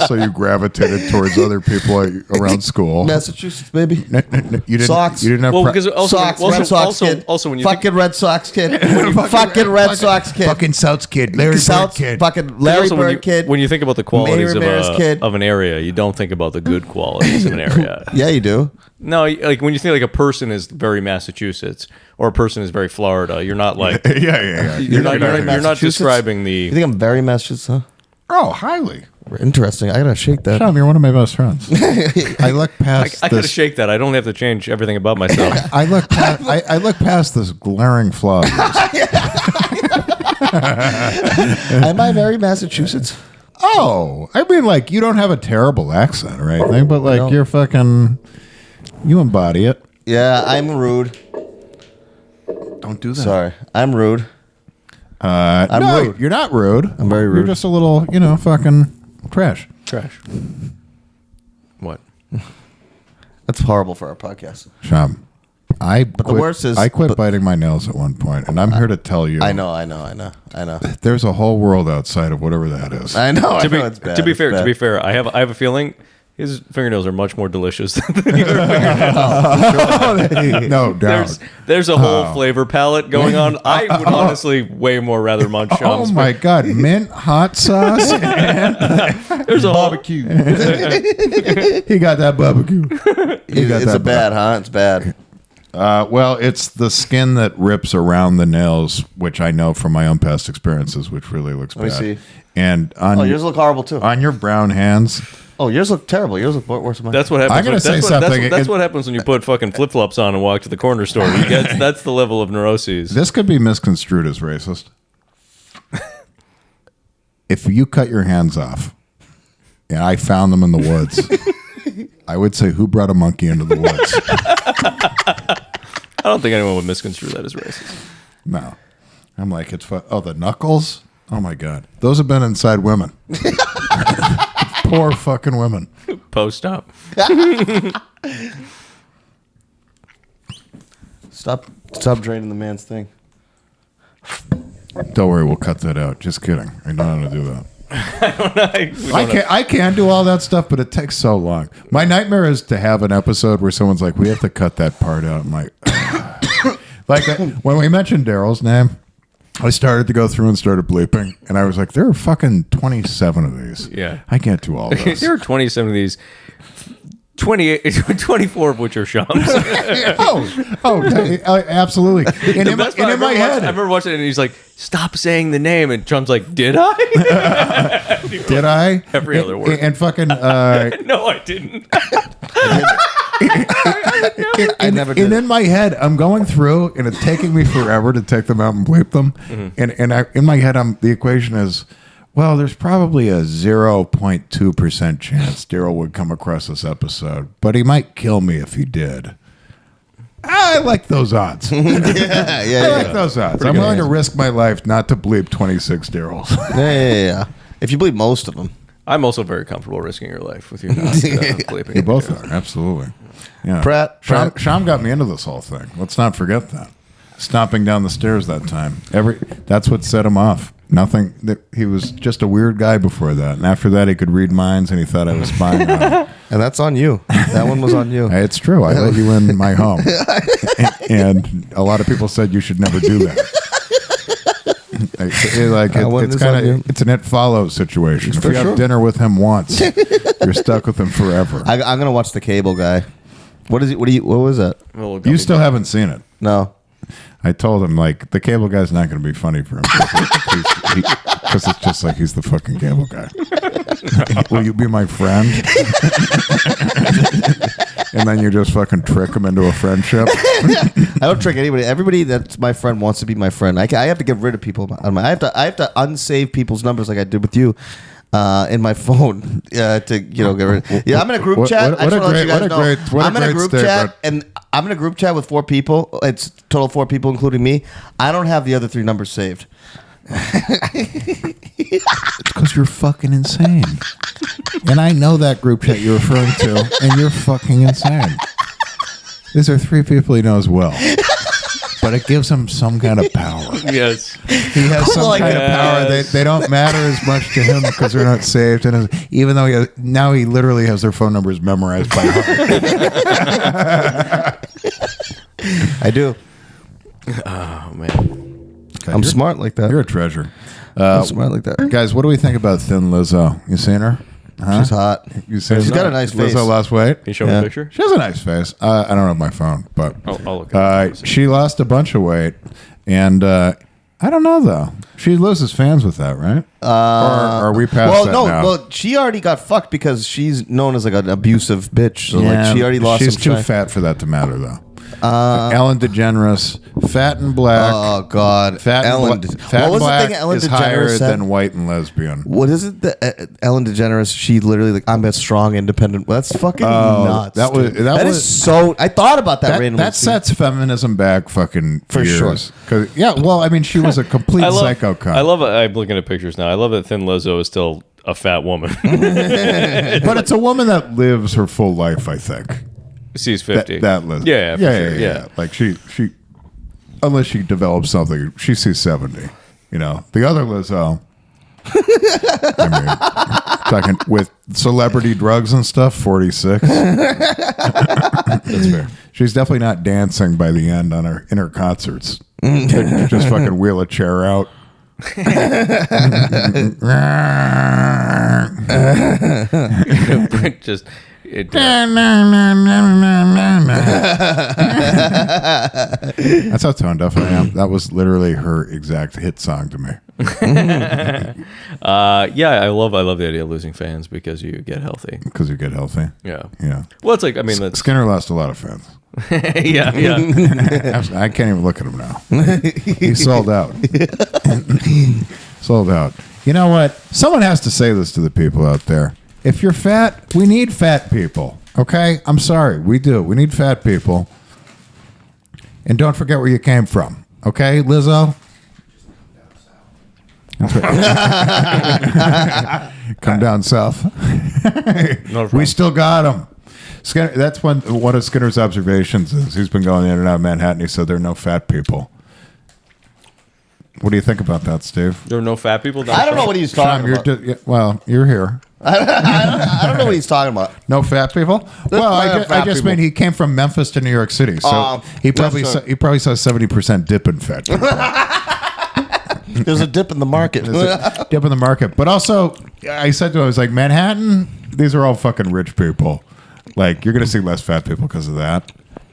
So you gravitated towards other people around school. Massachusetts, baby. You didn't, Socks. You didn't have Well, because Socks, Red Sox kid. also when you fucking Red Sox kid. fucking Red Sox kid. fucking Souths kid, Larry South, Bird kid. fucking Larry also Bird kid. when you think about the qualities Ramirez kid. of an area, you don't think about the good qualities of an area. Yeah, you do. No, like when you think like a person is very Massachusetts or a person is very Florida, you're not like Yeah. you're not describing You the. think I'm very Massachusetts, huh? Oh, highly. Interesting. I gotta shake that. Tom, you're one of my best friends. I look past I gotta this. shake that. I don't have to change everything about myself. I look past this glaring flaw. of yours. Am I very Massachusetts? Oh, I mean, like, you don't have a terrible accent or anything, but like No. you're fucking, you embody it. Yeah, I'm rude. Don't do that. Sorry, I'm rude. I'm no, rude. You're not rude. I'm very You're rude. just a little, fucking trash. Trash. What? That's horrible for our podcast. Shyam, but the worst is- I quit biting my nails at one point, and I'm here to tell you. I know. There's a whole world outside of whatever that is. I know. To be, it's bad. to be It's fair, bad. I have a feeling his fingernails are much more delicious than your fingernails. No doubt. There's a whole flavor palette going on. I would honestly way more rather munch Oh Shyam's my God! Mint hot sauce and There's a barbecue. He got that barbecue. He got It's that a bad, huh? It's bad. Well, it's the skin that rips around the nails, which I know from my own past experiences, which really looks Let me bad. see. And on Oh, yours look horrible too. on your brown hands, Oh, yours look terrible. Yours look worse than mine. That's what happens. I'm gonna say that's something. That's what happens when you put fucking flip flops on and walk to the corner store. That's the level of neuroses. this could be misconstrued as racist. If you cut your hands off, and I found them in the woods, I would say, who brought a monkey into the woods? I don't think anyone would misconstrue that as racist. No. I'm like, the knuckles? Oh my God. Those have been inside women. Poor fucking women. Post up. Stop draining the man's thing. Don't worry, we'll cut that out. Just kidding. I don't know how to do that. I I can do all that stuff, but it takes so long. My nightmare is to have an episode where someone's like, we have to cut that part out. I'm like, when we mentioned Daryl's name, I started to go through and started bleeping, and I was like, there are fucking 27 of these. Yeah. I can't do all this. There are 27 of these. 24 of which are Shyam's. Absolutely. And in Best part, my I head, remember watching it and he's like, stop saying the name. And Trump's like, did I? did I? Every other word. And fucking... No, I didn't. I never did. And in my head, I'm going through, and it's taking me forever to take them out and bleep them. Mm-hmm. And in my head, the equation is, well, there's probably a 0.2% chance Daryl would come across this episode, but he might kill me if he did. I like those odds. I like those odds. I'm willing to risk my life not to bleep 26 Daryls. Yeah. If you believe most of them. I'm also very comfortable risking your life with you not bleeping. You both are, absolutely. Yeah. Pratt. Shyam got me into this whole thing. Let's not forget that. Stomping down the stairs that time. That's what set him off. Nothing. He was just a weird guy before that. And after that, he could read minds, and he thought I was spying on him. And that's on you. That one was on you. It's true. I let you in my home. And a lot of people said you should never do that. It's an It Follows situation. If you have dinner with him once, you're stuck with him forever. I'm gonna watch The Cable Guy. What was that? You still haven't seen it. No. I told him, like, the cable guy's not going to be funny for him because it's just like he's the fucking cable guy. Will you be my friend? And then you just fucking trick him into a friendship. I don't trick anybody. Everybody that's my friend wants to be my friend. I have to get rid of people. I have to unsave people's numbers like I did with you. In my phone to get rid of. Yeah, I'm in a group chat. I'm in a group chat, and I'm in a group chat with 4 people. It's total 4 people, including me. I don't have the other 3 numbers saved. It's because you're fucking insane. And I know that group chat you're referring to, and you're fucking insane. These are 3 people he knows well. but it gives him some kind of power. Yes. He has some kind of power. They don't matter as much to him because they're not saved. And even though now he literally has their phone numbers memorized by heart. I do. Oh, man. Okay, I'm smart like that. You're a treasure. I'm smart like that. Guys, what do we think about Thin Lizzo? You seen her? Huh? She's hot. You seen She's got a nice face. Lizzo lost weight. Can you show me Yeah. a picture? She has a nice face. I don't have my phone, but I'll look at it. she lost a bunch of weight, and I don't know though. She loses fans with that, right? Or are we past that now? Well, she already got fucked because she's known as like an abusive bitch. So like she already lost. She's some too shine. fat for that to matter, though. Ellen DeGeneres, fat and black. Oh God, Fat Ellen. and fat What was and black the thing Ellen is DeGeneres higher said? than white and lesbian. What is it that Ellen DeGeneres? She literally like, I'm a strong, independent. Well, that's fucking nuts. that was- dude. that That was- is so. I thought about that randomly. That sets feminism back fucking For years. sure. 'Cause, yeah, well, I mean, she was a complete psycho cunt. I love it. I'm looking at pictures now. I love that Thin Lizzo is still a fat woman. But it's a woman that lives her full life, I think. She's 50. That Liz. Yeah, for sure. Yeah. Like she, unless she develops something, she sees 70. You know, the other Lizzo. I mean, talking with celebrity drugs and stuff, 46. That's fair. She's definitely not dancing by the end in her concerts. Just fucking wheel a chair out. Just That's how tone deaf I am. That was literally her exact hit song to me. yeah, I love the idea of losing fans because you get healthy. Because you get healthy. Yeah. Yeah. Well, it's like, I mean, that's Skinner lost a lot of fans. yeah. I can't even look at him now. He sold out. Sold out. You know what? Someone has to say this to the people out there. If you're fat, we need fat people. Okay? I'm sorry. We do. We need fat people. And don't forget where you came from. Okay, Lizzo? That's right. Come down south. We still got them. Skinner, that's one of Skinner's observations is he's been going in and out of Manhattan. He said there are no fat people. What do you think about that, Steve? There are no fat people down I don't know what he's talking about. You're here. I don't know what he's talking about. No fat people? Well, I just mean he came from Memphis to New York City, so he probably saw 70% dip in fat people. There's a dip in the market. Dip in the market. But also, I said to him, I was like, Manhattan, these are all fucking rich people. Like, you're going to see less fat people because of that.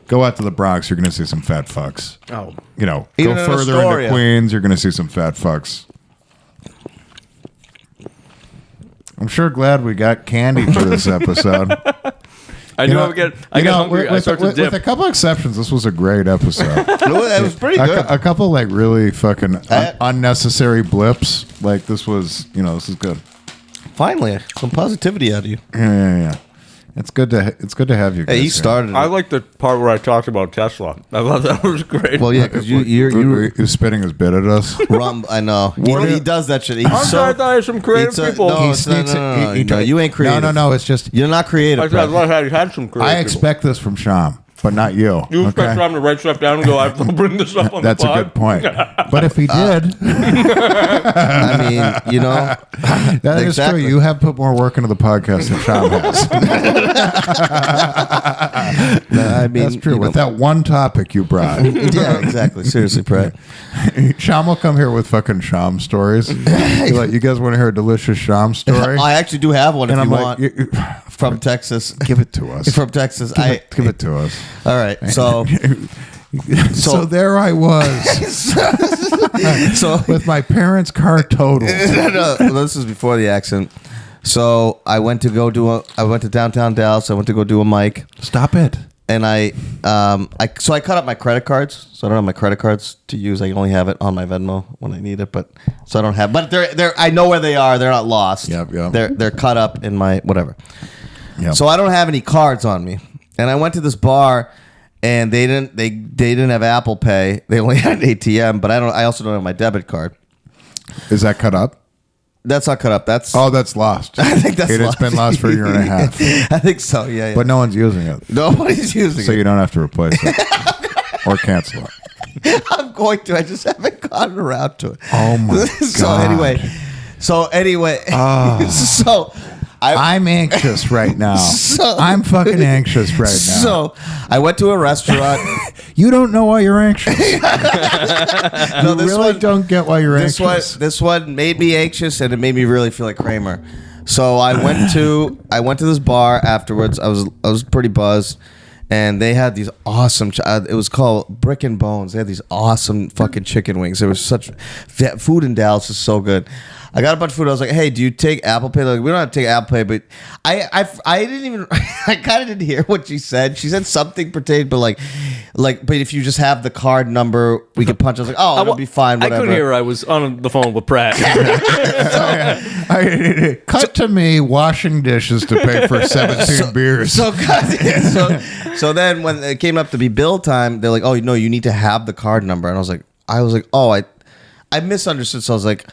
Go out to the Bronx, you're going to see some fat fucks. Oh. You know, Even go in further Astoria. into Queens, you're going to see some fat fucks. I'm sure glad we got candy for this episode. I You knew know, I would get. I got hungry. I started to with dip. a couple exceptions, this was a great episode. It was pretty good. A couple like really fucking unnecessary blips. Like this was, this is good. Finally, some positivity out of you. Yeah. It's good to have you guys. Hey, you here. started. I like the part where I talked about Tesla. I thought that was great. Well, yeah, because You're spitting his bit at us. I know. He does that shit. He's I'm sorry, I thought I had some creative people. No, sneaks no, it- no, you ain't creative. No. It's just You're not creative. I thought bro. I had some creative I expect this from Shyam, but not you. people. You expect okay? Tom to write stuff down and go, I'll bring this up on That's the a pod? good point. But if he did, I mean, that is exactly. true. You have put more work into the podcast than Shyam has. I mean, That's true. With that one topic you brought, yeah, exactly. Seriously, Pratt. Shyam will come here with fucking Shyam stories. He's like, you guys want to hear a delicious Shyam story? I actually do have one. And if I'm you like, want, from Texas. give it to us. From Texas. Give it to us. All right. So So there I was so with my parents' car totaled. no, this is before the accident. So I went to downtown Dallas. I went to go do a mic. Stop it. And I cut up my credit cards, so I don't have my credit cards to use. I only have it on my Venmo when I need it, but they're I know ware they are. They're not lost. Yep. They're cut up in my whatever. Yep. So I don't have any cards on me. And I went to this bar, and they didn't have Apple Pay. They only had an ATM, but I also don't have my debit card. Is that cut up? That's not cut up. That's Lost. I think that's It's lost. been lost for a year and a half. I think so. Yeah. But no one's using it. Nobody's using So it. you don't have to replace it or cancel it. I'm going to. I just haven't gotten around to it. Oh my God. So anyway, so I'm anxious right now. I'm fucking anxious right now. So I went to a restaurant. You don't know why you're anxious. No, you really don't get why you're anxious. This one made me anxious, and it made me really feel like Kramer. So I went to this bar afterwards. I was pretty buzzed, and they had these awesome. It was called Brick and Bones. They had these awesome fucking chicken wings. There was such food in Dallas is so good. I got a bunch of food. I was like, "Hey, do you take Apple Pay?" They're like, we don't have to take Apple Pay, but I didn't even. I kind of didn't hear what she said. She said something pertaining, but but if you just have the card number, we can punch. I was like, "Oh, it'll be fine." Whatever. I couldn't hear her. I was on the phone with Pratt. Cut to me washing dishes to pay for 17 beers. So then when it came up to be bill time, they're like, "Oh, no, you need to have the card number." And I was like, "Oh, I misunderstood." So I was like.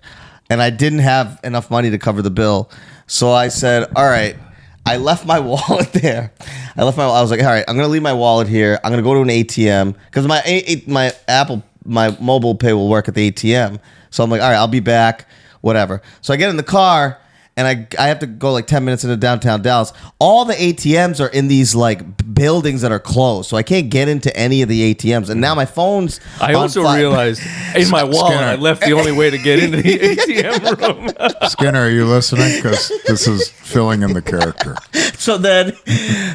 And I didn't have enough money to cover the bill. So I said, all right, I left my wallet there. I was like, all right, I'm going to leave my wallet here. I'm going to go to an ATM because my mobile pay will work at the ATM. So I'm like, all right, I'll be back, whatever. So I get in the car and I have to go like 10 minutes into downtown Dallas. All the ATMs are in these like buildings that are closed, so I can't get into any of the ATMs. And now my phone's. I also realized in my wallet I left the only way to get into the ATM room. Skinner, are you listening? Because this is filling in the character.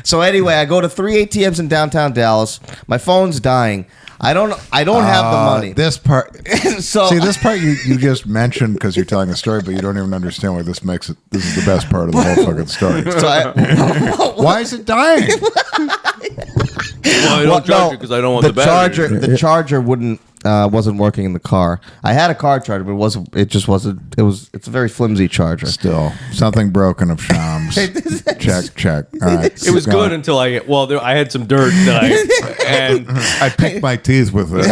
So anyway, I go to 3 ATMs in downtown Dallas. My phone's dying. I don't have the money. This part. So see, this part you just mentioned because you're telling a story, but you don't even understand why this makes it. This is the best part of the whole fucking story. Why is it dying? Well, I don't charge it because I don't want the battery. The charger wasn't working in the car. I had a car charger, but it just wasn't. It's a very flimsy charger. Still, something broken of Shyam's. check. All right. It was good until I had some dirt and I picked my teeth with it.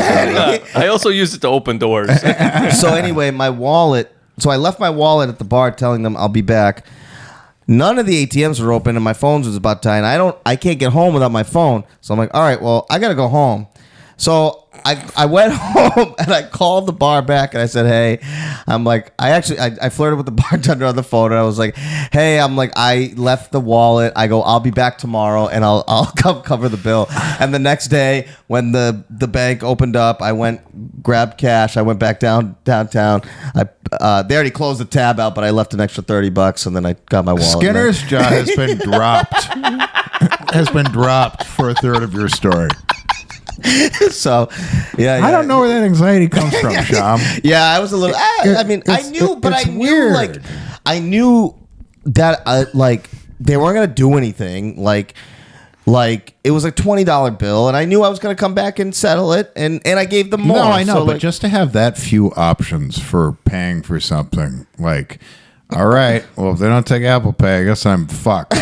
I also used it to open doors. So anyway, my wallet. So I left my wallet at the bar, telling them I'll be back. None of the ATMs were open, and my phone was about dying. I can't get home without my phone. So I'm like, all right, well, I gotta go home. So I went home and I called the bar back and I said, hey, I'm like, I flirted with the bartender on the phone and I was like, hey, I'm like, I left the wallet. I go, I'll be back tomorrow and I'll come cover the bill. And the next day when the bank opened up, I went, grabbed cash. I went back downtown. They already closed the tab out, but I left an extra $30 and then I got my wallet. Skinner's jaw has been dropped. Has been dropped for a third of your story. So, yeah, I don't know where that anxiety comes from, Shyam. Yeah, I was a little. I knew that like they weren't gonna do anything. Like it was a $20 bill, and I knew I was gonna come back and settle it, and I gave them more. No, I know, so, but just to have that few options for paying for something, like, all right, well, if they don't take Apple Pay, I guess I'm fucked.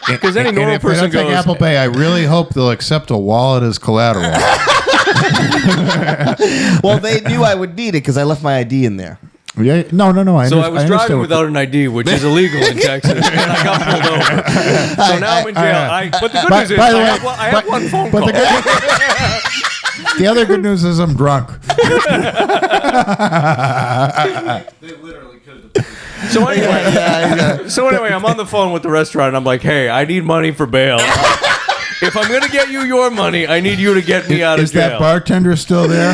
Because any normal if person they don't take Apple Pay, I really hope they'll accept a wallet as collateral. Well, they knew I would need it because I left my ID in there. Yeah, no. I was driving without an ID, which is illegal in Texas, and I got pulled over. So now I'm in jail. But the good news is I have one phone call. The other good news is I'm drunk. They literally could have. So anyway, I'm on the phone with the restaurant. And I'm like, hey, I need money for bail. If I'm going to get you your money, I need you to get me out of jail. Is that bartender still there?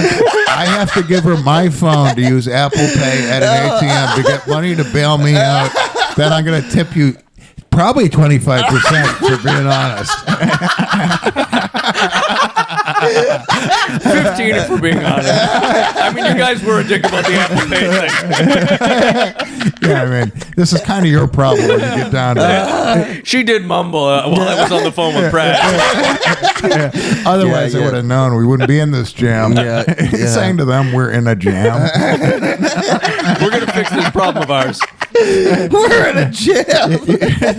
I have to give her my phone to use Apple Pay at an ATM to get money to bail me out. Then I'm going to tip you probably 25% for being honest. 15 if we're being honest. I mean, you guys were a dick about the Apple Pay thing. Yeah, I mean, this is kind of your problem when you get down to it. She did mumble while I was on the phone with Pratt. Otherwise, I would have known we wouldn't be in this jam. Yeah. Saying to them, we're in a jam. We're going to fix this problem of ours. We're in a jam.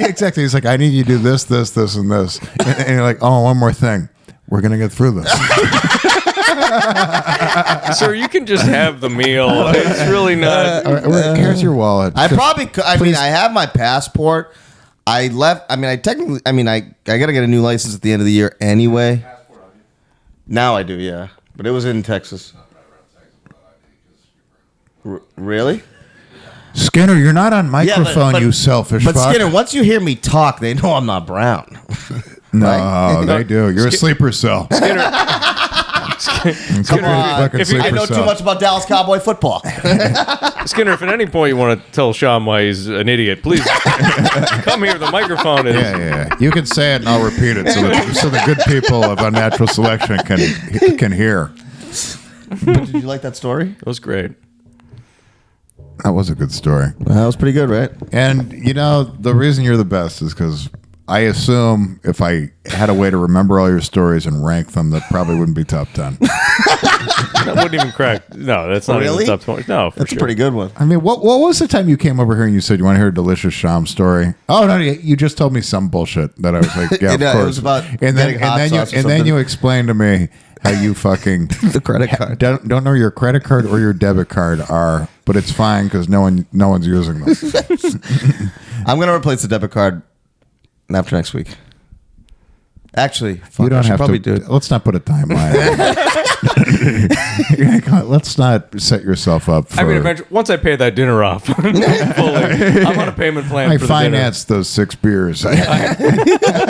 Exactly. He's like, I need you to do this, this, and this. And you're like, oh, one more thing. We're going to get through this. Sir, you can just have the meal. It's really not. Here's your wallet. I have my passport. I left. I got to get a new license at the end of the year anyway. Now I do, yeah. But it was in Texas. Really? Skinner, you're not on microphone, but you selfish But fuck. Skinner, once you hear me talk, they know I'm not brown. No, Right? they do. You're a sleeper cell. Skinner, Come on. Fucking if you- sleeper I know cell. too much about Dallas Cowboy football. Skinner, if at any point you want to tell Shyam why he's an idiot, please come here. The microphone is. Yeah. You can say it and I'll repeat it so the good people of Unnatural Selection can hear. But did you like that story? It was great. That was a good story. That was pretty good, right? And, the reason you're the best is because I assume if I had a way to remember all your stories and rank them, that probably wouldn't be top 10. That wouldn't even crack. No, that's not Really? even top 20. No, for That's sure. a pretty good one. I mean, what was the time you came over here and you said you want to hear a delicious Sham story? Oh, no, you just told me some bullshit that I was like, yeah, of It course. was about and then getting hot sauce or then something. you explained to me how you fucking The credit card. don't know your credit card or your debit card are, but it's fine because no one's using them. I'm going to replace the debit card after next week. Actually, fuck, You don't I should have probably to. do it. Let's not put a timeline. Let's not set yourself up for. I mean, eventually, once I pay that dinner off fully, I'm on a payment plan I for the dinner. financed those 6 beers.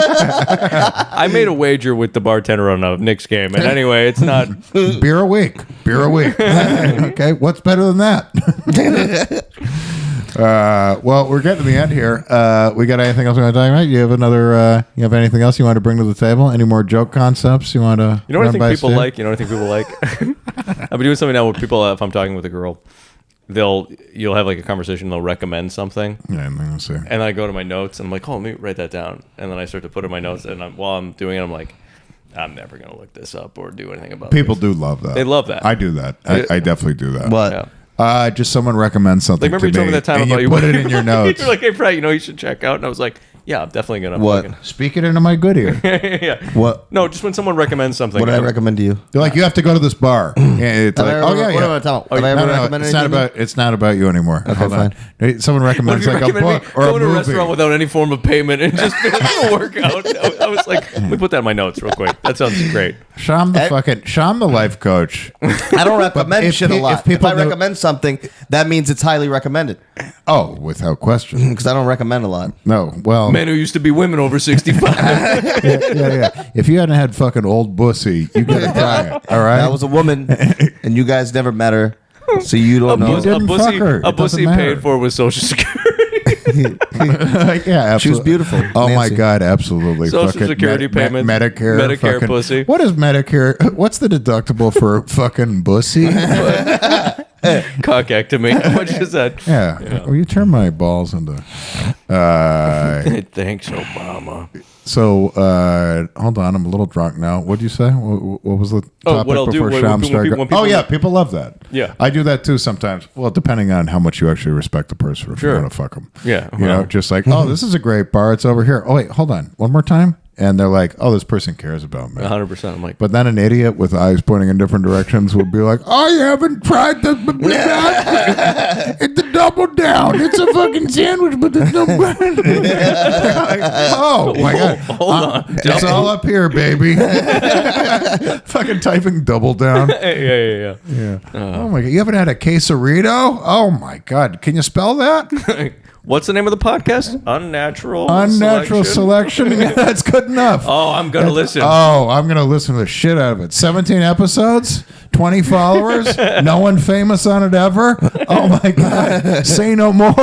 I made a wager with the bartender on a Knicks game, and anyway, it's not. Beer a week. Okay, what's better than that? Well, we're getting to the end here. We got anything else we want to talk about? You have another? You have anything else you want to bring to the table? Any more joke concepts you want to? You know what I run think by people Steve? like? You know what I think people like? I've been doing something now with people. If I'm talking with a girl, you'll have like a conversation. They'll recommend something, Yeah, let me see. and I go to my notes and I'm like, oh, let me write that down, and then I start to put in my notes, and while I'm doing it, I'm like, I'm never gonna look this up or do anything about People this. do love that. They love that. I do that. I definitely do that. What? Yeah. Just someone recommends something. Like, remember to you told me that time and about you put it in your notes. You're like, hey, Pratt, you should check out, and I was like, yeah, I'm definitely gonna. What? Speak it into my good ear. Yeah. What? No, just when someone recommends something. What did I recommend to you? They're like, you have to go to this bar. And it's like, Have I ever recommended it's not anything? it's not about you anymore. Okay, Hold on. Someone What recommends if you like a recommend book me or a going to a movie. restaurant without any form of payment and just be like, it'll work out? I was like, let me put that in my notes real quick. That sounds great. Sham the life coach. I don't recommend if shit a pe- lot. if people I do- recommend something, that means it's highly recommended. Oh, without question. Because I don't recommend a lot. No, well, Men who used to be women over 65. yeah. If you hadn't had fucking old bussy, you gotta try it. All right. That was a woman, and you guys never met her, so you don't know. didn't fuck her. A It doesn't pussy matter. paid for with Social Security. Yeah, absolutely. She was beautiful. Oh my Nancy. God, absolutely. Social Fucking Security payments, Medicare, Medicare fucking, pussy. What is Medicare? What's the deductible for fucking bussy? Cockectomy. How much is that? Yeah. Well, you turn my balls into. Thanks, Obama. So hold on, I'm a little drunk now. What'd you say? What was the topic what I'll do before when Sham people- started? when people- Oh yeah, people love that. Yeah. I do that too sometimes. Well, depending on how much you actually respect the person, if Sure. you want to fuck them. Yeah, you know, well. just like, oh, this is a great bar. It's over here. Oh wait, hold on, one more time. And they're like, oh, this person cares about me. 100%. I'm like, But then an idiot with eyes pointing in different directions would be like, I haven't tried the double down. It's a fucking sandwich, but there's no bread. Oh, my God. hold on. It's all up here, baby. Fucking typing double down. yeah. Oh, my God. You haven't had a quesarito? Oh, my God. Can you spell that? What's the name of the podcast? Unnatural Selection. Yeah, that's good enough. Oh, I'm going to listen. Oh, I'm going to listen to the shit out of it. 17 episodes, 20 followers, no one famous on it ever. Oh my God. Say no more.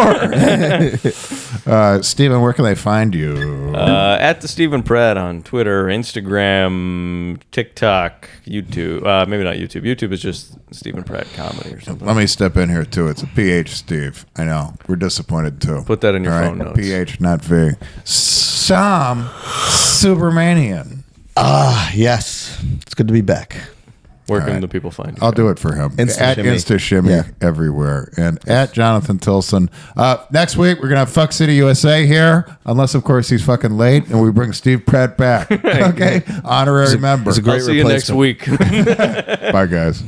Stephen, where can they find you? At the Stephen Pratt on Twitter, Instagram, TikTok, YouTube. Maybe not YouTube. YouTube is just Stephen Pratt comedy or something. Let me step in here too. It's a PH, Steve. I know. We're disappointed too. Put that in your All phone notes. PH, not V. Sam Supermanian. Yes. It's good to be back. Where can the people find you? I'll do it for him. Insta at Shimmy. Insta Shimmy Yeah. everywhere. And at Jonathan Tilson. Next week, we're going to have Fuck City USA here. Unless, of course, he's fucking late and we bring Steve Pratt back. Okay? Honorary member. it's a great I'll see you next replacement. week. Bye, guys.